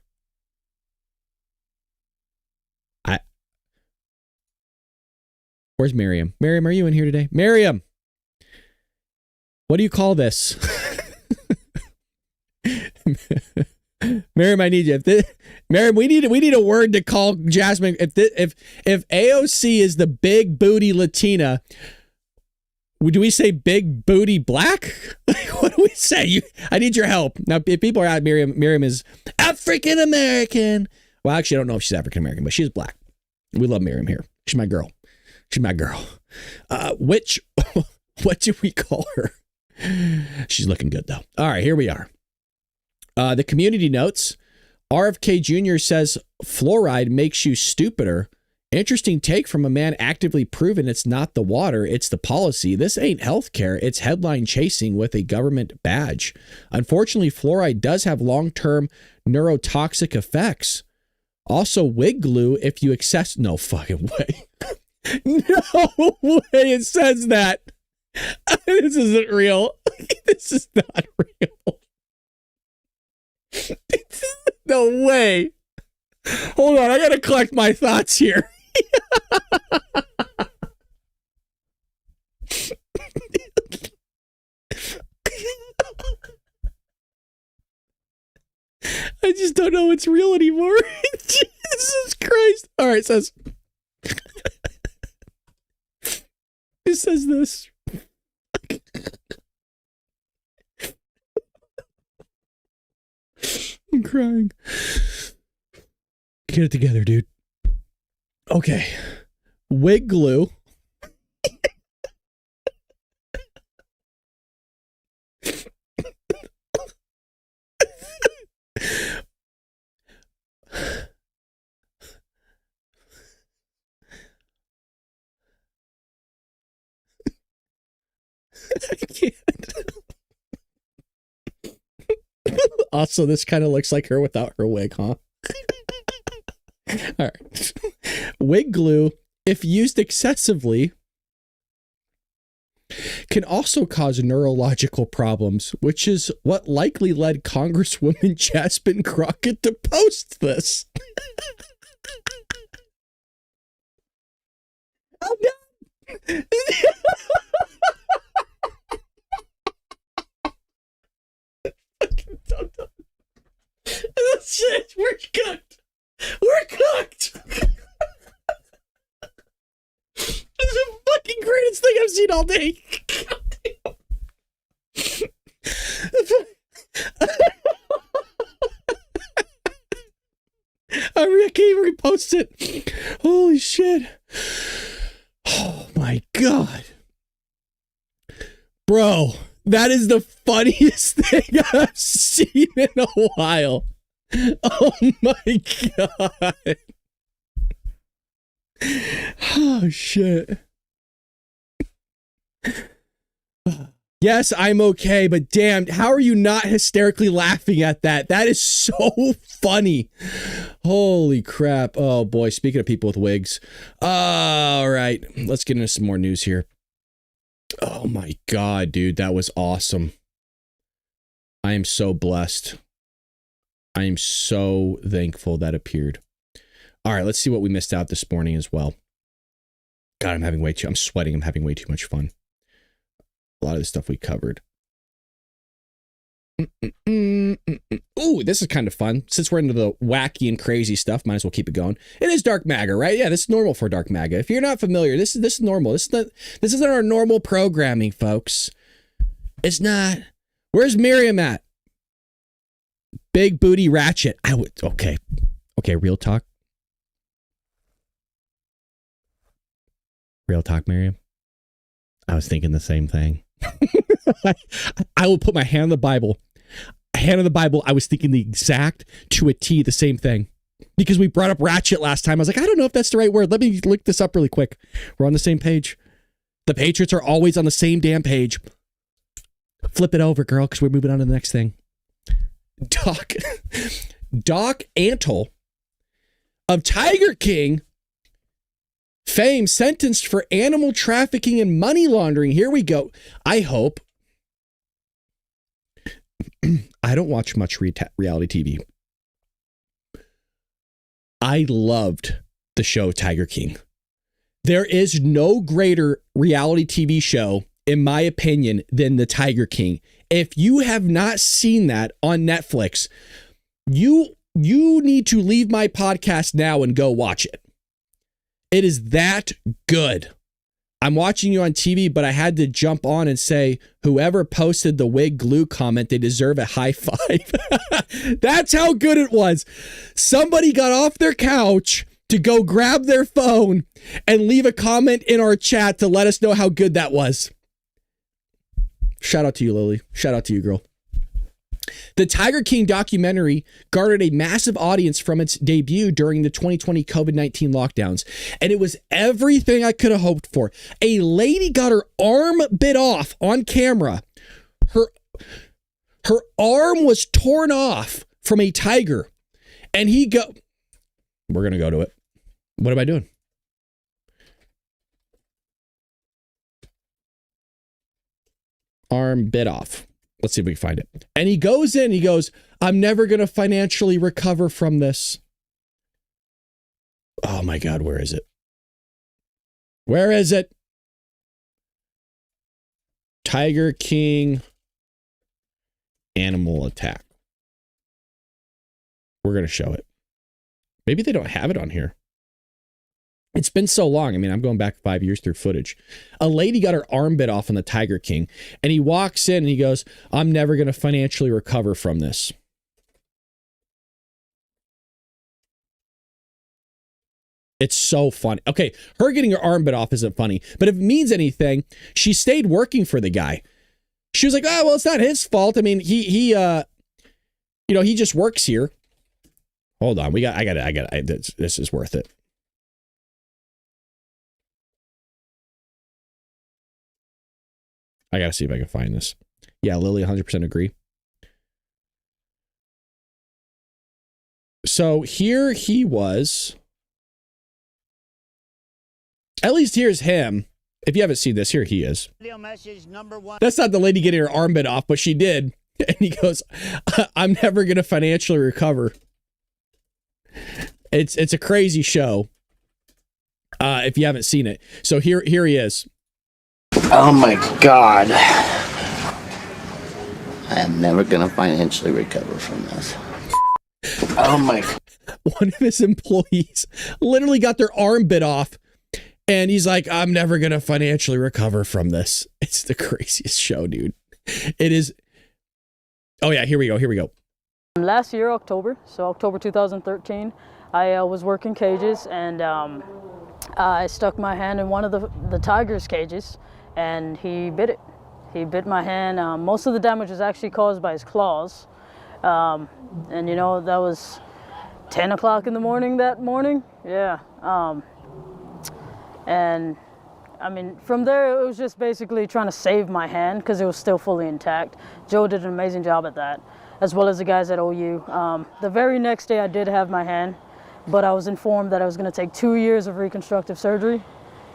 Where's Miriam? Miriam, are you in here today? Miriam, what do you call this? Miriam, I need you. Miriam, we need a word to call Jasmine. If AOC is the big booty Latina, do we say big booty black? What do we say? I need your help. Now, if people are out, Miriam is African American. Well, actually, I don't know if she's African American, but she's black. We love Miriam here. She's my girl. She's my girl. What do we call her? She's looking good, though. All right, here we are. The community notes. RFK Jr. says fluoride makes you stupider. Interesting take from a man actively proven it's not the water, it's the policy. This ain't healthcare. It's headline chasing with a government badge. Unfortunately, fluoride does have long-term neurotoxic effects. Also, wig glue if you excess... No fucking way. No way it says that. This isn't real. This is not real. No way. Hold on, I gotta collect my thoughts here. I just don't know what's real anymore. Jesus Christ. All right, it says... It says this. I'm crying. Get it together, dude. Okay. Wig glue. Also, this kind of looks like her without her wig, huh? All right. Wig glue, if used excessively, can also cause neurological problems, which is what likely led Congresswoman Jasmine Crockett to post this. I'm done. Shit, we're cooked. We're cooked. This is the fucking greatest thing I've seen all day. I can't even repost it. Holy shit. Oh my God. Bro, that is the funniest thing I've seen in a while. Oh my God. Oh shit. Yes, I'm okay, but damn, how are you not hysterically laughing at that? That is so funny. Holy crap. Oh boy, speaking of people with wigs. All right, let's get into some more news here. Oh my God, dude, that was awesome. I am so blessed. I am so thankful that appeared. All right, let's see what we missed out this morning as well. God, I'm sweating. I'm having way too much fun. A lot of the stuff we covered. Ooh, this is kind of fun. Since we're into the wacky and crazy stuff, might as well keep it going. It is Dark MAGA, right? Yeah, this is normal for Dark MAGA. If you're not familiar, this is normal. This isn't our normal programming, folks. It's not. Where's Miriam at? Big booty ratchet. Okay, real talk. Real talk, Miriam. I was thinking the same thing. I will put my hand on the Bible. I was thinking the exact to a T the same thing. Because we brought up ratchet last time. I was like, I don't know if that's the right word. Let me look this up really quick. We're on the same page. The Patriots are always on the same damn page. Flip it over, girl, because we're moving on to the next thing. Doc Antle of Tiger King fame sentenced for animal trafficking and money laundering. Here we go. I hope. I don't watch much reality TV. I loved the show Tiger King. There is no greater reality TV show, in my opinion, than the Tiger King. If you have not seen that on Netflix, you need to leave my podcast now and go watch it. It is that good. I'm watching you on TV, but I had to jump on and say, whoever posted the wig glue comment, they deserve a high five. That's how good it was. Somebody got off their couch to go grab their phone and leave a comment in our chat to let us know how good that was. Shout out to you, Lily. Shout out to you, girl. The Tiger King documentary garnered a massive audience from its debut during the 2020 COVID-19 lockdowns, and it was everything I could have hoped for. A lady got her arm bit off on camera. Her arm was torn off from a tiger, and we're going to go to it. What am I doing? Arm bit off. Let's see if we can find it. And he goes in, he goes, I'm never going to financially recover from this. Oh my God, where is it? Where is it? Tiger King animal attack. We're going to show it. Maybe they don't have it on here. It's been so long. I mean, I'm going back 5 years through footage. A lady got her arm bit off on the Tiger King, and he walks in and he goes, I'm never going to financially recover from this. It's so funny. Okay, her getting her arm bit off isn't funny, but if it means anything, she stayed working for the guy. She was like, oh, well, it's not his fault. I mean, he just works here. Hold on. This is worth it. I got to see if I can find this. Yeah, Lily, 100% agree. So here he was. At least here's him. If you haven't seen this, here he is. That's not the lady getting her arm bit off, but she did. And he goes, I'm never going to financially recover. It's a crazy show. If you haven't seen it. So here he is. Oh my God. I am never going to financially recover from this. Oh my. One of his employees literally got their arm bit off. And he's like, I'm never going to financially recover from this. It's the craziest show, dude. It is. Oh, yeah. Here we go. Last year, October 2013, I was working cages, and I stuck my hand in one of the tiger's cages, and he bit it. He bit my hand. Most of the damage was actually caused by his claws. And, that was 10 o'clock in the morning that morning. Yeah. And I mean, from there, it was just basically trying to save my hand because it was still fully intact. Joe did an amazing job at that, as well as the guys at OU. The very next day, I did have my hand, but I was informed that I was going to take 2 years of reconstructive surgery,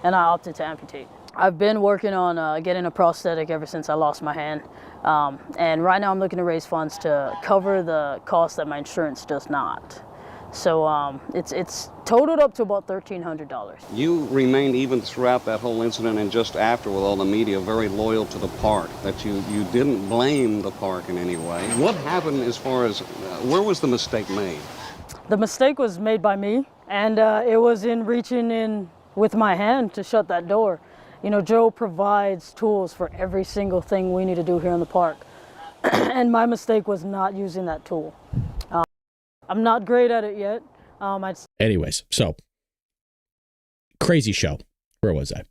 and I opted to amputate. I've been working on getting a prosthetic ever since I lost my hand, and right now I'm looking to raise funds to cover the cost that my insurance does not. So it's totaled up to about $1,300. You remained, even throughout that whole incident and just after with all the media, very loyal to the park, that you didn't blame the park in any way. What happened as far as, where was the mistake made? The mistake was made by me, and it was in reaching in with my hand to shut that door. Joe provides tools for every single thing we need to do here in the park, and my mistake was not using that tool. I'm not great at it yet. Anyways, so crazy show. Where was I?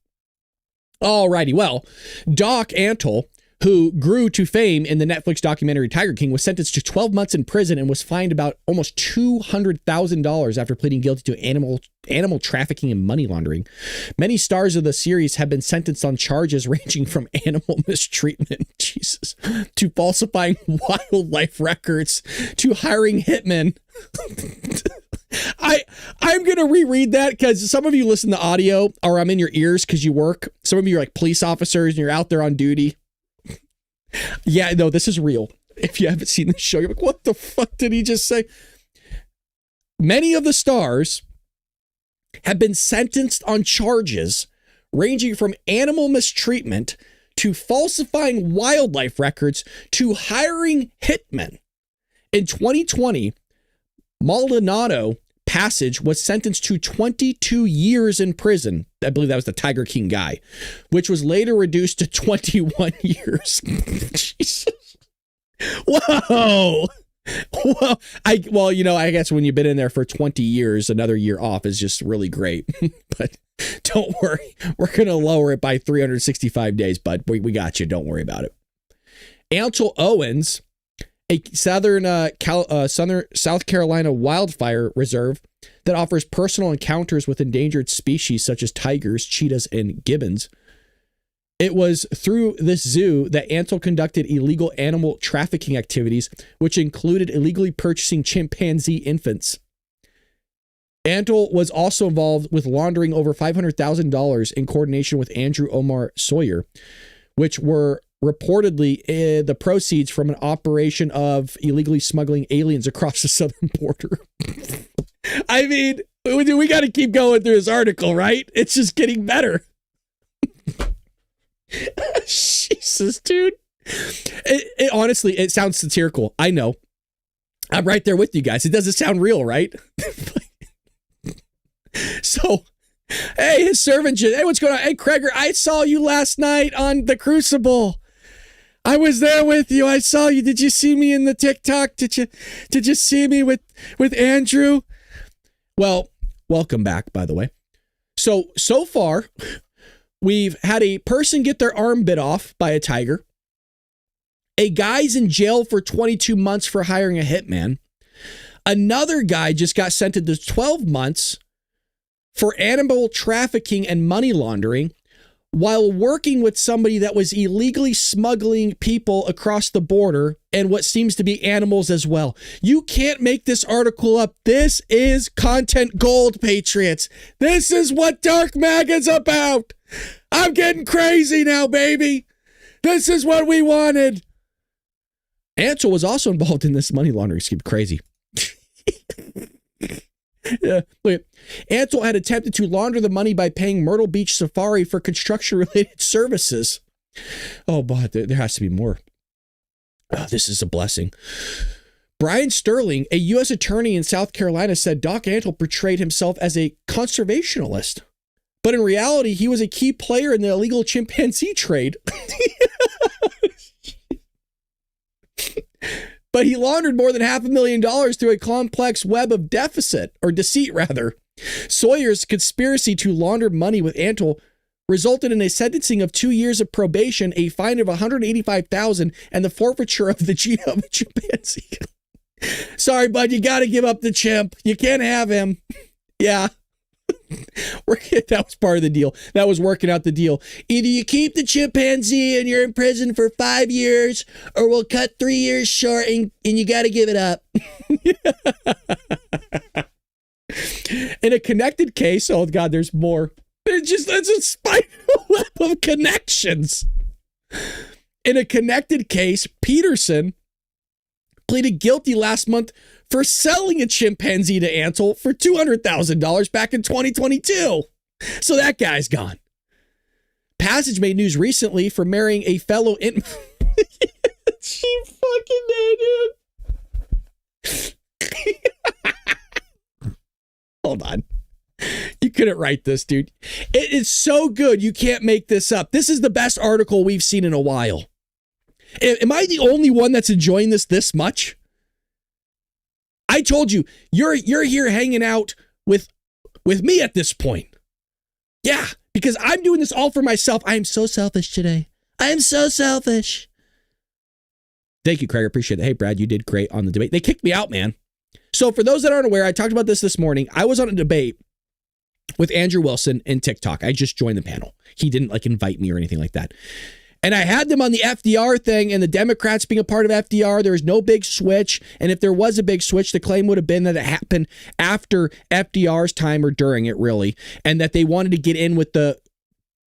Alrighty. Well, Doc Antle, who grew to fame in the Netflix documentary Tiger King, was sentenced to 12 months in prison and was fined about almost $200,000 after pleading guilty to animal trafficking and money laundering. Many stars of the series have been sentenced on charges ranging from animal mistreatment, Jesus, to falsifying wildlife records, to hiring hitmen. I'm going to reread that because some of you listen to audio, or I'm in your ears because you work. Some of you are like police officers and you're out there on duty. Yeah, no, this is real. If you haven't seen the show, you're like, what the fuck did he just say? Many of the stars have been sentenced on charges ranging from animal mistreatment to falsifying wildlife records to hiring hitmen. In 2020, Maldonado Passage was sentenced to 22 years in prison. I believe that was the Tiger King guy, which was later reduced to 21 years. Jesus. Whoa. Well, I guess when you've been in there for 20 years, another year off is just really great. But don't worry. We're going to lower it by 365 days, bud. We got you. Don't worry about it. Ansel Owens, a South Carolina wildfire reserve that offers personal encounters with endangered species such as tigers, cheetahs, and gibbons. It was through this zoo that Ansel conducted illegal animal trafficking activities, which included illegally purchasing chimpanzee infants. Ansel was also involved with laundering over $500,000 in coordination with Andrew Omar Sawyer, which were reportedly the proceeds from an operation of illegally smuggling aliens across the southern border. I mean, we got to keep going through this article, right? It's just getting better. Jesus, dude. It honestly, it sounds satirical. I know. I'm right there with you guys. It doesn't sound real, right? So, hey, his servant, hey, what's going on? Hey, Kreger, I saw you last night on The Crucible. I was there with you. I saw you. Did you see me in the TikTok? Did you see me with Andrew? Well, welcome back, by the way. So far, we've had a person get their arm bit off by a tiger. A guy's in jail for 22 months for hiring a hitman. Another guy just got sentenced to 12 months for animal trafficking and money laundering, while working with somebody that was illegally smuggling people across the border and what seems to be animals as well. You can't make this article up. This is content gold, Patriots. This is what Dark MAGA's about. I'm getting crazy now, baby. This is what we wanted. Ansel was also involved in this money laundering scheme. Crazy. Yeah, look. Ansel had attempted to launder the money by paying Myrtle Beach Safari for construction-related services. Oh, but there has to be more. Oh, this is a blessing. Brian Sterling, a U.S. attorney in South Carolina, said Doc Antle portrayed himself as a conservationalist. But in reality, he was a key player in the illegal chimpanzee trade. But he laundered more than $500,000 through a complex web of deceit. Sawyer's conspiracy to launder money with Antle resulted in a sentencing of 2 years of probation, a fine of $185,000, and the forfeiture of the chimpanzee. Sorry, bud, you got to give up the chimp. You can't have him. Yeah. That was part of the deal. That was working out the deal. Either you keep the chimpanzee and you're in prison for 5 years, or we'll cut 3 years short and you got to give it up. In a connected case, oh God, there's more. That's a spider web of connections. In a connected case, Peterson pleaded guilty last month for selling a chimpanzee to Antle for $200,000 back in 2022. So that guy's gone. Passage made news recently for marrying a fellow She fucking made it. Hold on. You couldn't write this, dude. It is so good you can't make this up. This is the best article we've seen in a while. Am I the only one that's enjoying this much? I told you, you're here hanging out with me at this point. Yeah, because I'm doing this all for myself. I am so selfish today. I am so selfish. Thank you, Craig. I appreciate it. Hey, Brad, you did great on the debate. They kicked me out, man. So for those that aren't aware, I talked about this morning. I was on a debate with Andrew Wilson in TikTok. I just joined the panel. He didn't invite me or anything like that. And I had them on the FDR thing and the Democrats being a part of FDR. There was no big switch. And if there was a big switch, the claim would have been that it happened after FDR's time or during it, really. And that they wanted to get in with the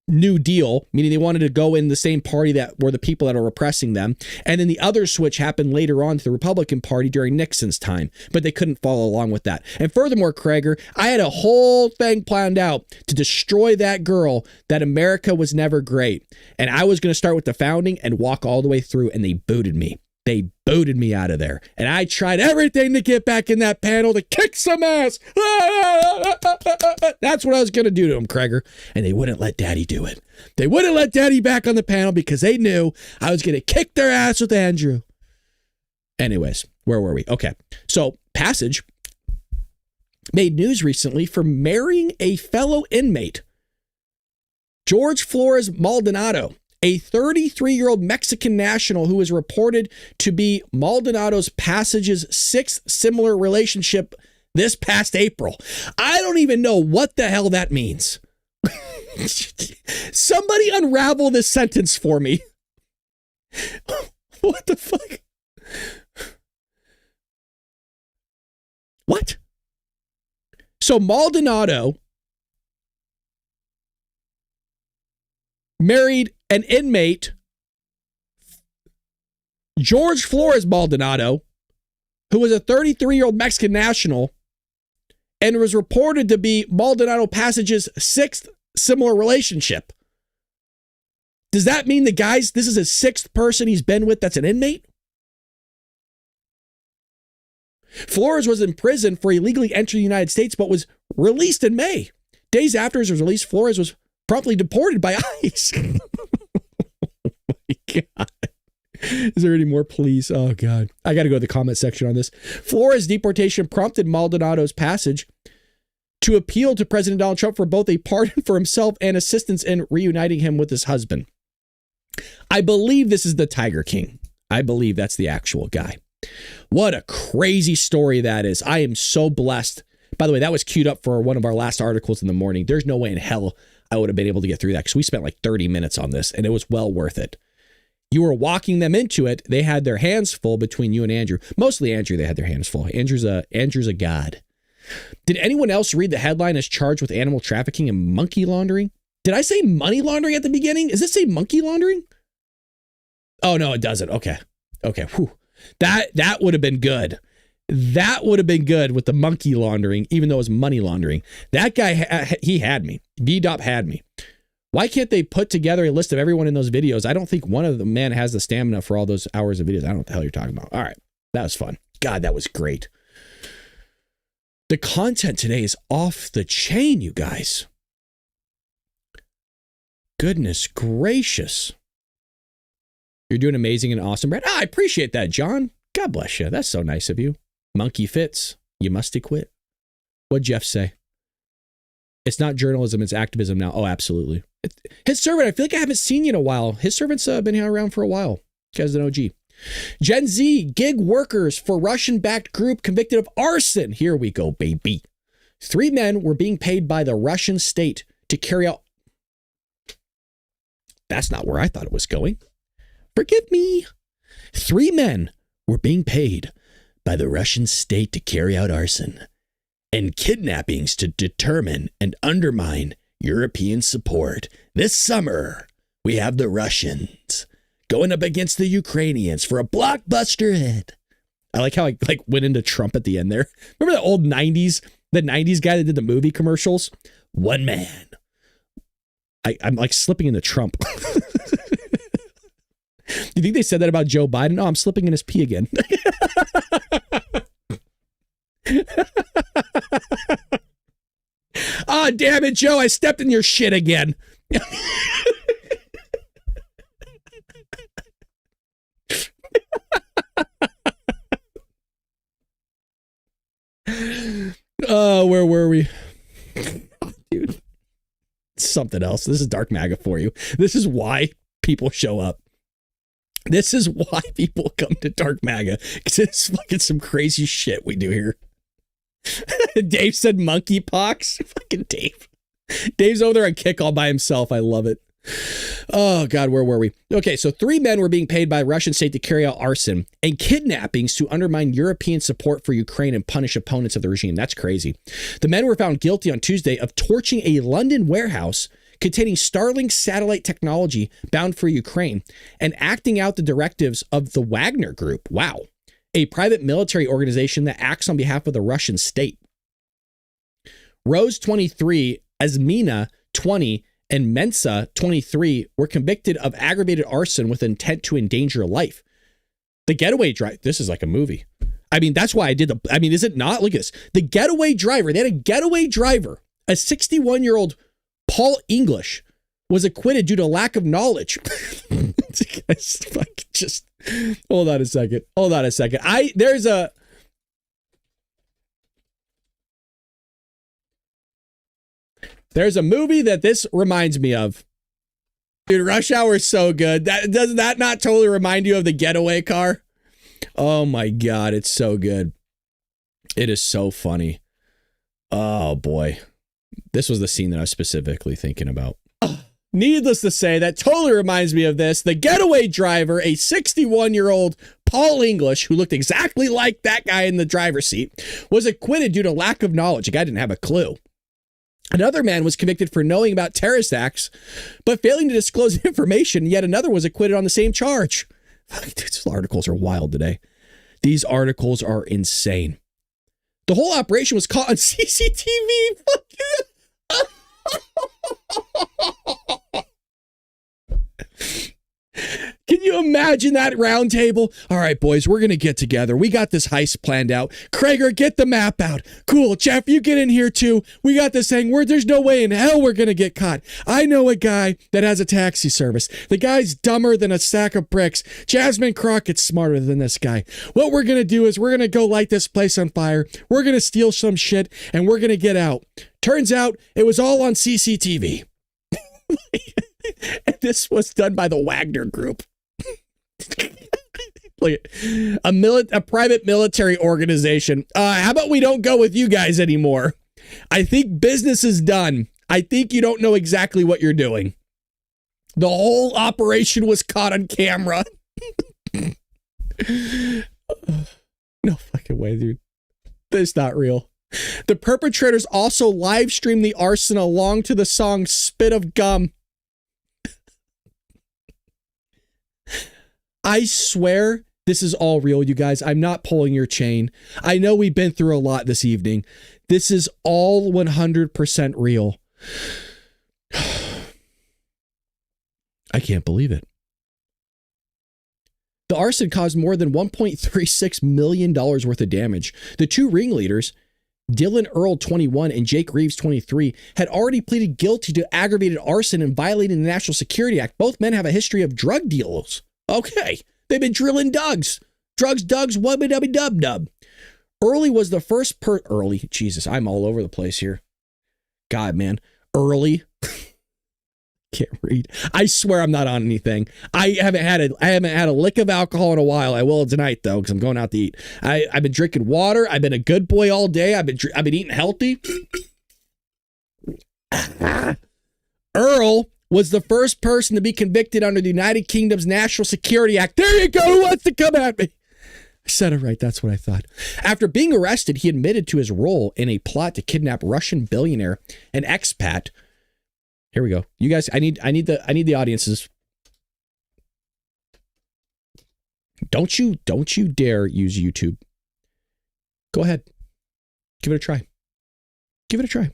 New Deal, meaning they wanted to go in the same party that were the people that are repressing them. And then the other switch happened later on to the Republican Party during Nixon's time, but they couldn't follow along with that. And furthermore, Krager, I had a whole thing planned out to destroy that girl, that America was never great. And I was going to start with the founding and walk all the way through, and they booted me. They booted me out of there. And I tried everything to get back in that panel to kick some ass. That's what I was going to do to him, Krager. And they wouldn't let Daddy do it. They wouldn't let Daddy back on the panel because they knew I was going to kick their ass with Andrew. Anyways, where were we? Okay. So Passage made news recently for marrying a fellow inmate, George Flores Maldonado, a 33-year-old Mexican national who is reported to be Maldonado's Passage's sixth similar relationship this past April. I don't even know what the hell that means. Somebody unravel this sentence for me. What the fuck? What? So Maldonado married an inmate, George Flores Maldonado, who was a 33-year-old Mexican national and was reported to be Maldonado Passage's sixth similar relationship. Does that mean this is his sixth person he's been with that's an inmate? Flores was in prison for illegally entering the United States, but was released in May. Days after his release, Flores was promptly deported by ICE. Oh my God. Is there any more, please? Oh God. I got to go to the comment section on this. Flores' deportation prompted Maldonado's Passage to appeal to President Donald Trump for both a pardon for himself and assistance in reuniting him with his husband. I believe this is the Tiger King. I believe that's the actual guy. What a crazy story that is. I am so blessed By the way, that was queued up for one of our last articles in the morning. There's no way in hell I would have been able to get through that because we spent like 30 minutes on this and it was well worth it. You were walking them into it. They had their hands full between you and Andrew. Mostly Andrew, they had their hands full. Andrew's a god. Did anyone else read the headline as charged with animal trafficking and monkey laundering? Did I say money laundering at the beginning? Does this say monkey laundering? Oh, no, it doesn't. Okay. Whew. That would have been good. That would have been good with the monkey laundering, even though it was money laundering. That guy, he had me. B-Dop had me. Why can't they put together a list of everyone in those videos? I don't think one of the men has the stamina for all those hours of videos. I don't know what the hell you're talking about. All right. That was fun. God, that was great. The content today is off the chain, you guys. Goodness gracious. You're doing amazing and awesome, Brad. I appreciate that, John. God bless you. That's so nice of you. Monkey fits. You must quit. What'd Jeff say? It's not journalism, it's activism now. Oh, absolutely. His servant, I feel like I haven't seen you in a while. His servant's been here around for a while. Guy's an OG. Gen Z, gig workers for Russian-backed group convicted of arson. Here we go, baby. 3 men were being paid by the Russian state to carry out... That's not where I thought it was going. Forgive me. 3 men were being paid by the Russian state to carry out arson and kidnappings to determine and undermine European support. This summer, we have the Russians going up against the Ukrainians for a blockbuster hit. I like how I went into Trump at the end there. Remember the old 90s, the 90s guy that did the movie commercials? One man. I'm like slipping into Trump. You think they said that about Joe Biden? No, I'm slipping in his pee again. Ah, oh, damn it, Joe. I stepped in your shit again. Oh, where were we? Dude. Something else. This is Dark MAGA for you. This is why people show up. This is why people come to Dark MAGA. Because it's fucking some crazy shit we do here. Dave said monkeypox. Fucking Dave. Dave's over there on Kick all by himself. I love it. Oh, God, where were we? Okay, so 3 men were being paid by the Russian state to carry out arson and kidnappings to undermine European support for Ukraine and punish opponents of the regime. That's crazy. The men were found guilty on Tuesday of torching a London warehouse containing Starlink satellite technology bound for Ukraine and acting out the directives of the Wagner Group. Wow. A private military organization that acts on behalf of the Russian state. Rose 23, Asmina 20, and Mensa 23 were convicted of aggravated arson with intent to endanger life. The getaway driver, this is like a movie. I mean, that's why I did is it not? Look at this. The getaway driver, they had a getaway driver, a 61-year-old Paul English, was acquitted due to lack of knowledge. Just hold on a second. There's a movie that this reminds me of. Dude, Rush Hour is so good. Does that not totally remind you of the getaway car? Oh my God, it's so good. It is so funny. Oh boy. This was the scene that I was specifically thinking about. Needless to say, that totally reminds me of this. The getaway driver, a 61-year-old Paul English, who looked exactly like that guy in the driver's seat, was acquitted due to lack of knowledge. The guy didn't have a clue. Another man was convicted for knowing about terrorist acts, but failing to disclose information. Yet another was acquitted on the same charge. These articles are wild today. These articles are insane. The whole operation was caught on CCTV. Can you imagine that round table? All right, boys, we're going to get together. We got this heist planned out. Krager, get the map out. Cool. Jeff, you get in here too. We got this thing. There's no way in hell we're going to get caught. I know a guy that has a taxi service. The guy's dumber than a sack of bricks. Jasmine Crockett's smarter than this guy. What we're going to do is we're going to go light this place on fire. We're going to steal some shit and we're going to get out. Turns out it was all on CCTV. And this was done by the Wagner Group. Like a private military organization. How about we don't go with you guys anymore? I think business is done. I think you don't know exactly what you're doing. The whole operation was caught on camera. No fucking way, dude. That's not real. The perpetrators also live streamed the arson along to the song Spit of Gum. I swear this is all real, you guys. I'm not pulling your chain. I know we've been through a lot this evening. This is all 100% real. I can't believe it. The arson caused more than $1.36 million worth of damage. The two ringleaders, Dylan Earl, 21, and Jake Reeves, 23, had already pleaded guilty to aggravated arson and violating the National Security Act. Both men have a history of drug deals. Okay, they've been drilling drugs, wubby-dubby-dub-dub. Early was the first Early, Jesus, I'm all over the place here. God, man, Early. Can't read. I swear I'm not on anything. I haven't had a lick of alcohol in a while. I will tonight though, because I'm going out to eat. I've been drinking water. I've been a good boy all day. I've been eating healthy. Earl was the first person to be convicted under the United Kingdom's National Security Act. There you go. Who wants to come at me? I said it right. That's what I thought. After being arrested, he admitted to his role in a plot to kidnap Russian billionaire and expat. Here we go. You guys, I need the audiences. Don't you dare use YouTube. Go ahead. Give it a try. Give it a try.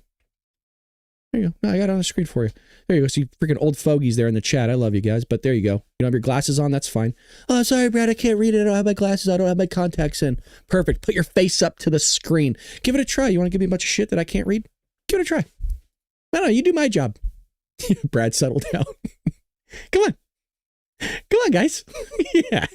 There you go. No, I got it on the screen for you. There you go. See freaking old fogies there in the chat. I love you guys, but there you go. You don't have your glasses on? That's fine. Oh, sorry, Brad. I can't read it. I don't have my glasses. I don't have my contacts in. Perfect. Put your face up to the screen. Give it a try. You want to give me a bunch of shit that I can't read? Give it a try. No, you do my job. Brad, settle down. Come on, guys. Yeah.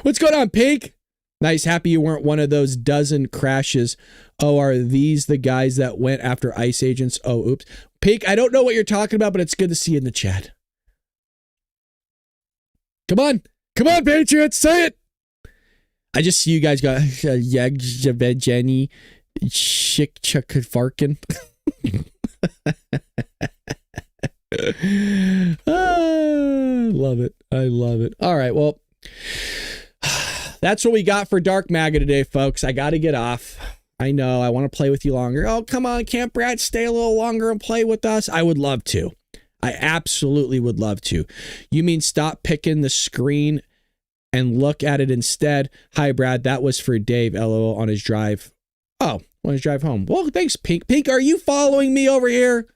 What's going on, Pink? Nice. Happy you weren't one of those dozen crashes. Oh, are these the guys that went after ICE agents? Oh, oops. Pink, I don't know what you're talking about, but it's good to see you in the chat. Come on, Patriots, say it. I just see you guys go, Jenny, Chick Farkin. I love it. All right, well, that's what we got for Dark MAGA today, folks. I got to get off. I know, I want to play with you longer. Oh, come on, can't Brad stay a little longer and play with us? I would love to. I absolutely would love to. You mean stop picking the screen and look at it instead? Hi, Brad. That was for Dave, LOL, on his drive. Oh, on his drive home. Well, thanks, Pink. Pink, are you following me over here?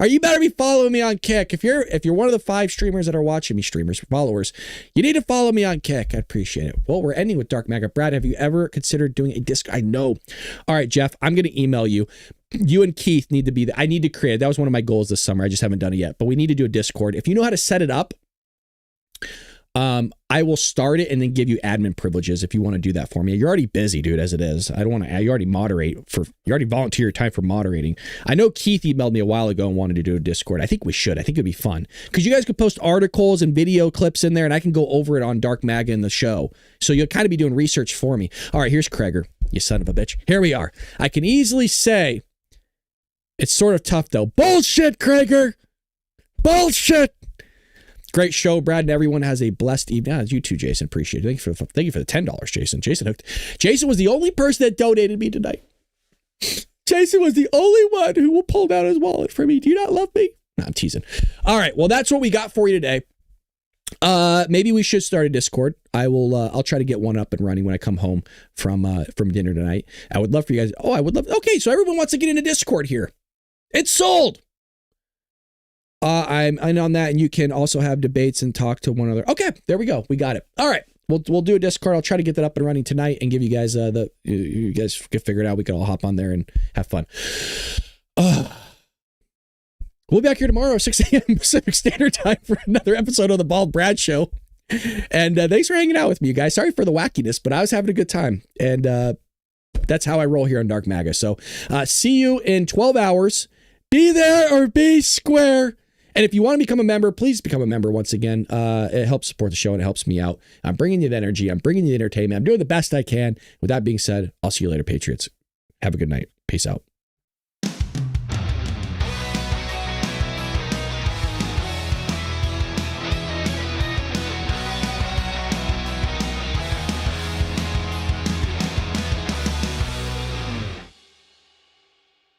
You better be following me on Kick. If you're one of the 5 streamers that are watching me, followers, you need to follow me on Kick. I'd appreciate it. Well, we're ending with Dark MAGA. Brad, have you ever considered doing a disc? I know. All right, Jeff, I'm going to email you. You and Keith need to be I need to create. That was one of my goals this summer. I just haven't done it yet, but we need to do a Discord. If you know how to set it up, I will start it and then give you admin privileges if you want to do that for me. You're already busy, dude, as it is. I don't want to, you already volunteer your time for moderating. I know Keith emailed me a while ago and wanted to do a Discord. I think we should. I think it'd be fun because you guys could post articles and video clips in there and I can go over it on Dark MAGA in the show. So you'll kind of be doing research for me. All right, here's Kreger, you son of a bitch. Here we are. I can easily say it's sort of tough though. Bullshit, Kreger. Bullshit. Great show, Brad, and everyone has a blessed evening. You too, Jason. Appreciate it. Thank you for the $10, Jason. Jason was the only person that donated me tonight. Jason was the only one who pulled out his wallet for me. Do you not love me? No, I'm teasing. All right, well, that's what we got for you today. Maybe we should start a Discord. I'll try to get one up and running when I come home from dinner tonight. I would love for you guys. Oh, I would love. Okay, so everyone wants to get into Discord here. It's sold. I'm on that, and you can also have debates and talk to one another. Okay, there we go. We got it. All right, we'll do a Discord. I'll try to get that up and running tonight and give you guys you guys can figure it out. We can all hop on there and have fun. We'll be back here tomorrow, 6 a.m. Pacific Standard Time for another episode of the Bald Brad Show. And thanks for hanging out with me, you guys. Sorry for the wackiness, but I was having a good time, and that's how I roll here on Dark MAGA. So see you in 12 hours. Be there or be square. And if you want to become a member, please become a member once again. It helps support the show and it helps me out. I'm bringing you the energy. I'm bringing you the entertainment. I'm doing the best I can. With that being said, I'll see you later, Patriots. Have a good night. Peace out.